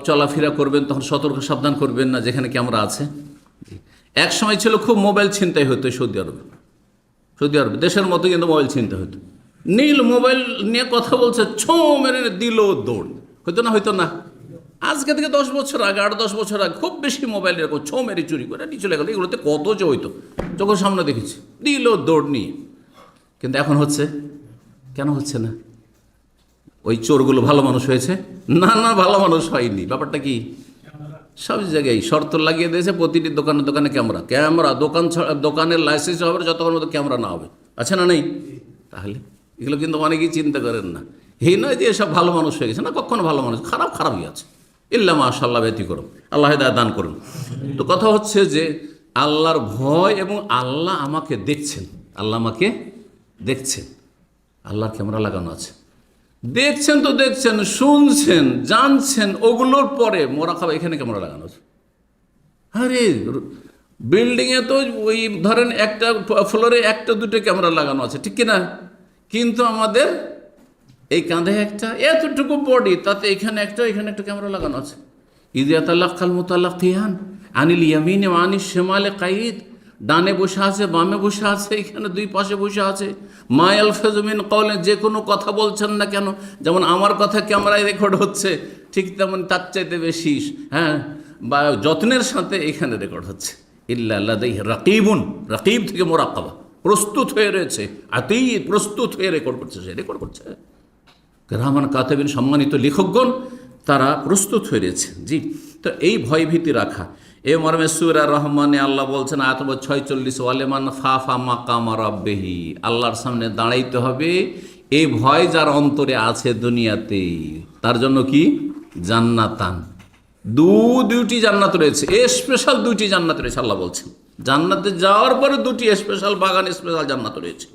চলাফেরা করবেন তখন সতর্ক সাবধান করবেন না যেখানে ক্যামেরা আছে? এক সময় ছিল খুব মোবাইল ছিনতাই হতো সৌদি আরবে, দেশের মতো কিন্তু মোবাইল ছিনতাই হতো। নীল মোবাইল নিয়ে কথা বলছে, ছো মেরে দিল দৌড়, হইতো না। আজকে থেকে 10 বছর আগে, 8-10 বছর আগে খুব বেশি মোবাইল এরকম ছো মেরে চুরি করে নিয়ে চলে গেল। এগুলোতে কত যে হইতো, চোখের সামনে দেখেছি, দিল দৌড় নিয়ে। কিন্তু এখন হচ্ছে, কেন হচ্ছে না? ওই চোরগুলো ভালো মানুষ হয়েছে? না, ভালো মানুষ হয়নি। ব্যাপারটা কি? সব জায়গায় শর্ত লাগিয়ে দিয়েছে, প্রতিটি দোকানে ক্যামেরা, দোকানের লাইসেন্স হবে যতক্ষণ মতো ক্যামেরা না হবে। আচ্ছা না, নেই? তাহলে এগুলো কিন্তু অনেকেই চিন্তা করেন না। এই নয় যে এসব ভালো মানুষ হয়ে গেছে, না, কখনো ভালো মানুষ, খারাপই আছে। ইল্লা মাশাআল্লাহ, ব্যতিক্রম। আল্লাহ হিদায়াত দান করুন। তো কথা হচ্ছে যে আল্লাহর ভয় এবং আল্লাহ আমাকে দেখছেন, আল্লাহর ক্যামেরা লাগানো আছে, দেখছেন তো দেখছেন, শুনছেন, জানছেন, ওগুলোর পরে মোরাকাবা এখানে ক্যামেরা লাগানো আছে। আরে বিল্ডিংয়ে তো ওই ধরেন একটা ফ্লোরে 1-2 ক্যামেরা লাগানো আছে, ঠিক কিনা? কিন্তু আমাদের এই কাঁধে একটা, এতটুকু বডি, তাতে এখানে একটা ক্যামেরা লাগানো আছে। ইযা তালাক্কাল মুতালাক্কিয়ান আনিল ইয়ামিনি ওয়া আনিশ শিমালি কাঈদ, ডানে বসে আছে, বামে বসে আছে, এখানে 2 পাশে বসে আছে। মা ইয়ালফিযু মিন কাওলিন, যে কোনো কথা বলছেন না কেন, যেমন আমার কথা ক্যামেরায় রেকর্ড হচ্ছে, ঠিক তেমন তার চাইতে বেশি বা যত্নের সাথে এখানে রেকর্ড হচ্ছে। ইল্লা লাদাইহি রাকিবুন, রাকিব থেকে মুরাকাবা, প্রস্তুত হয়ে রয়েছে, আতীত প্রস্তুত হয়ে রেকর্ড করছে। কিরামান কাতিবিন, সম্মানিত লেখকগণ, তারা প্রস্তুত হয়ে রয়েছে। জি, তো এই ভয়ভীতি রাখা। এ মর্মে সূরা রহমানে আল্লাহ বলছেন, আয়াত নম্বর 46, ওয়ালিমান খাফা মাকামা রাব্বিহি, আল্লাহর সামনে দাঁড়াইতে হবে। এই ভয় যার অন্তরে আছে দুনিয়াতে, তার জন্য কি? জান্নাতান, দুটি জান্নাত রয়েছে, স্পেশাল 2টি জান্নাত রয়েছে। আল্লাহ বলছেন জান্নাতে যাওয়ার পরে 2টি স্পেশাল বাগান, স্পেশাল জান্নাত রয়েছে।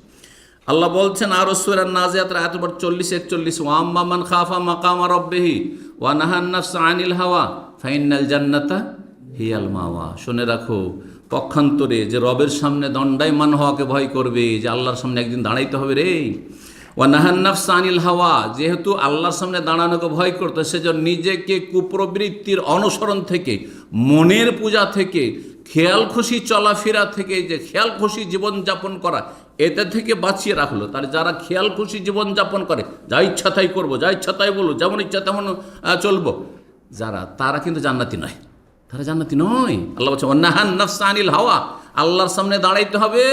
আল্লাহ বলছেন আরো সূরা নাজিয়াত আয়াত নম্বর 40-41, ওয়া আম্মা মান খাফা মাকামা রাব্বিহি ওয়া নাহান নাফসা আনিল হাওয়া ফাইনাল জান্নাতা হিয়াল মাওয়া। শুনে রাখো, পক্ষান্তরে যে রবের সামনে দণ্ডায়মান হওয়াকে ভয় করবে, যে আল্লাহর সামনে একদিন দাঁড়াইতে হবে রে, ওয়া নাহান নাফসা আনিল হাওয়া, যেহেতু আল্লাহর সামনে দাঁড়ানোকে ভয় করতো, সেজন্য নিজেকে কুপ্রবৃত্তির অনুসরণ থেকে, মনের পূজা থেকে, খেয়াল খুশি চলাফেরা থেকে, যে খেয়াল খুশি জীবনযাপন করা, এতে থেকে বাঁচিয়ে রাখলো। তার যারা খেয়াল খুশি জীবনযাপন করে, যা ইচ্ছা তাই করবো, যা ইচ্ছা তাই বলবো, যেমন ইচ্ছা তেমন চলবো, তারা কিন্তু জান্নাতি নয়, তারা জান্নাতি নয়। আল্লাহ বলছে ওয়ান্নাহান নাফসা আনিল হাওয়া, আল্লাহর সামনে দাঁড়াইতে হবে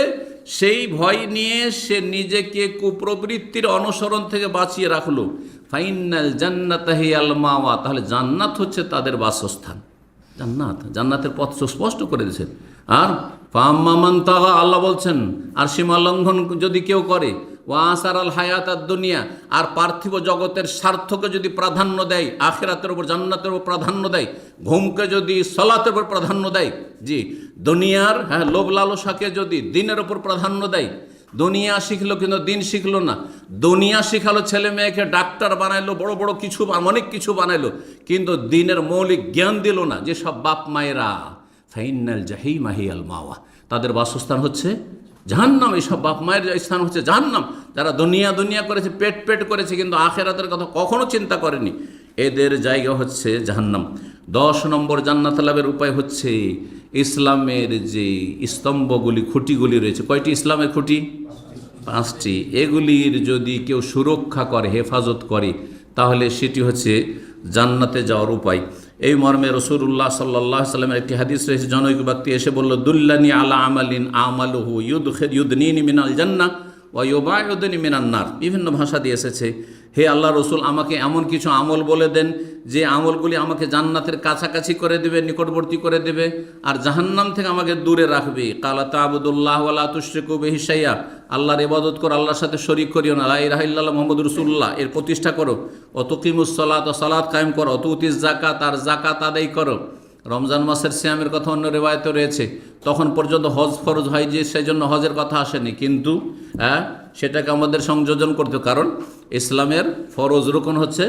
সেই ভয় নিয়ে, সে নিজেকে কুপ্রবৃত্তির অনুসরণ থেকে বাঁচিয়ে রাখলো। ফাইনাল জান্নাতা হিয়াল মাওয়া, তাহলে জান্নাত হচ্ছে তাদের বাসস্থান। জান্নাতের পথ স্পষ্ট করে দিয়েছেন। আর ফাম্মামান তাগা, আল্লাহ বলছেন আর সীমা লঙ্ঘন যদি কেউ করে, ওয়া আসারাল হায়াতাদ দুনিয়া, আর পার্থিব জগতের স্বার্থকে যদি প্রাধান্য দেয়, আখিরাতের উপর, জান্নাতের উপর প্রাধান্য দেয়, ঘুমকে যদি সালাতের উপর প্রাধান্য দেয়, জি, দুনিয়ার লোভ লালসাকে যদি দিনের উপর প্রাধান্য দেয়, দুনিয়া শিখলো কিন্তু দিন শিখলো না, দুনিয়া শিখালো ছেলে মেয়েকে, ডাক্তার বানাইলো, বড় বড় কিছু, অনেক কিছু বানাইলো, কিন্তু দিনের মৌলিক জ্ঞান দিল না, যেসব বাপ মায়েরা, ফাইনাল জাহিমা হিয়াল মাওয়া, তাদের বাসস্থান হচ্ছে জাহান্নাম। এইসব বাপ মায়ের স্থান হচ্ছে জাহান্নাম। যারা দুনিয়া করেছে, পেট করেছে, কিন্তু আখিরাতের কথা কখনো চিন্তা করেনি, এদের জায়গা হচ্ছে জাহান্নাম। 10 নম্বর জান্নাত লাভের উপায় হচ্ছে ইসলামের যে স্তম্ভগুলি, খুঁটিগুলি রয়েছে। কয়টি ইসলামের খুঁটি? 5টি। এগুলির যদি কেউ সুরক্ষা করে, হেফাজত করে, তাহলে সেটি হচ্ছে জান্নাতে যাওয়ার উপায়। এই মর্মে রাসূলুল্লাহ সাল্লাল্লাহু আলাইহি ওয়াসাল্লামের একটি হাদিস রয়েছে, জনৈক ব্যক্তি এসে বলল, দুল্লানি আলা আমালিন আমালুহু ইউদনিনি মিনাল জান্নাহ ওয়া ইউবাইদুনি মিনান নার। বিভিন্ন ভাষা দিয়ে এসেছে, হে আল্লাহ রসুল, আমাকে এমন কিছু আমল বলে দেন যে আমলগুলি আমাকে জান্নাতের কাছাকাছি করে দেবে, নিকটবর্তী করে দেবে, আর জাহান্নাম থেকে আমাকে দূরে রাখবে। কালা তা'বুদুল্লাহ ওয়া লা তুশরিকু বিহি শাইআ, আল্লাহর ইবাদত করো, আল্লাহর সাথে শরীক করিও না। লা ইলাহা ইল্লাল্লাহ মুহাম্মাদুর রাসূলুল্লাহ এর প্রতিষ্ঠা করো। ওয়া তুকিমুস সালাত, সালাত কায়েম করো। ওয়া তুতিজ যাকাত, আর যাকাত আদায় করো। রমজান মাসের সিয়ামের কথা অন্য রিওয়ায়াতে রয়েছে। তখন পর্যন্ত হজ ফরজ হয় যে, সেই জন্য হজের কথা আসেনি, কিন্তু সেটাকে আমাদের সংযোজন করতে, কারণ ইসলামের ফরজ রুকন হচ্ছে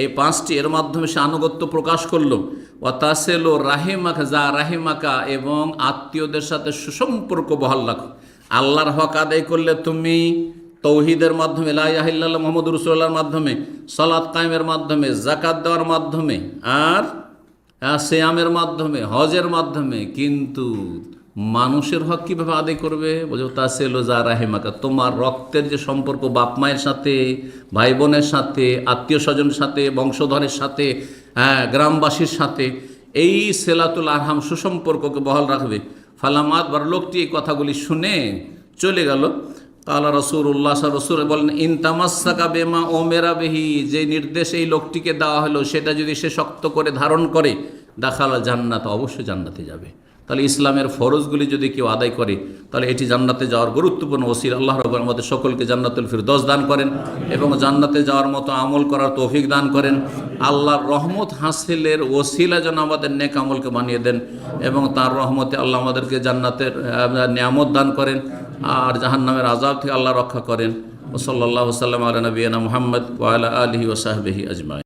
এই পাঁচটি। এর মাধ্যমে সে আনুগত্য প্রকাশ করলো। ওয়াতাসেলো রাহিমাকা, যা রাহিমাকা, এবং আত্মীয়দের সাথে সুসম্পর্ক বহাল রাখো। আল্লাহর হক আদায় করলে তুমি তৌহিদের মাধ্যমে, লা ইলাহা ইল্লাল্লাহ মুহাম্মাদুর রাসূলুল্লাহর মাধ্যমে, সালাত কায়েমের মাধ্যমে, যাকাত দেওয়ার মাধ্যমে, আর সিয়ামের মাধ্যমে, হজের মাধ্যমে। কিন্তু মানুষের হক কীভাবে আদায় করবে? বোঝো, তাসেলো যা রাহিমাকা, তোমার রক্তের যে সম্পর্ক, বাপ মায়ের সাথে, ভাই বোনের সাথে, আত্মীয় স্বজনের সাথে, বংশধরের সাথে, গ্রামবাসীর সাথে, এই সেলাতুল আরহাম সুসম্পর্ককে বহাল রাখবে। ফালামাত বার, লোকটি এই কথাগুলি শুনে চলে গেল। কালা রাসূলুল্লাহ, রাসূল বলেন, ইন তামাসসাকা বিমা উমিরা বিহি, যে নির্দেশ এই লোকটিকে দেওয়া হলো সেটা যদি সে শক্ত করে ধারণ করে, দাখালা জান্নাত, অবশ্যই জান্নাতে যাবে। তাহলে ইসলামের ফরজগুলি যদি কেউ আদায় করে, তাহলে এটি জান্নাতে যাওয়ার গুরুত্বপূর্ণ ওসিলা। আল্লাহ রাব্বুল আমাদের সকলকে জান্নাতুল ফিরদৌস দান করেন এবং জান্নাতে যাওয়ার মতো আমল করার তৌফিক দান করেন। আল্লাহর রহমত হাসিলের ওসিলা যেন আমাদের নেক আমলকে বানিয়ে দেন, এবং তার রহমতে আল্লাহ আমাদেরকে জান্নাতের নিয়ামত দান করেন, আর জাহান্নামের আযাব থেকে আল্লাহ রক্ষা করেন। ওয়া সাল্লাল্লাহু সাল্লাম আলা নবিয়িনা মুহাম্মদ ওয়া আলা আলিহি ওয়া সাহবিহি আজমাইন।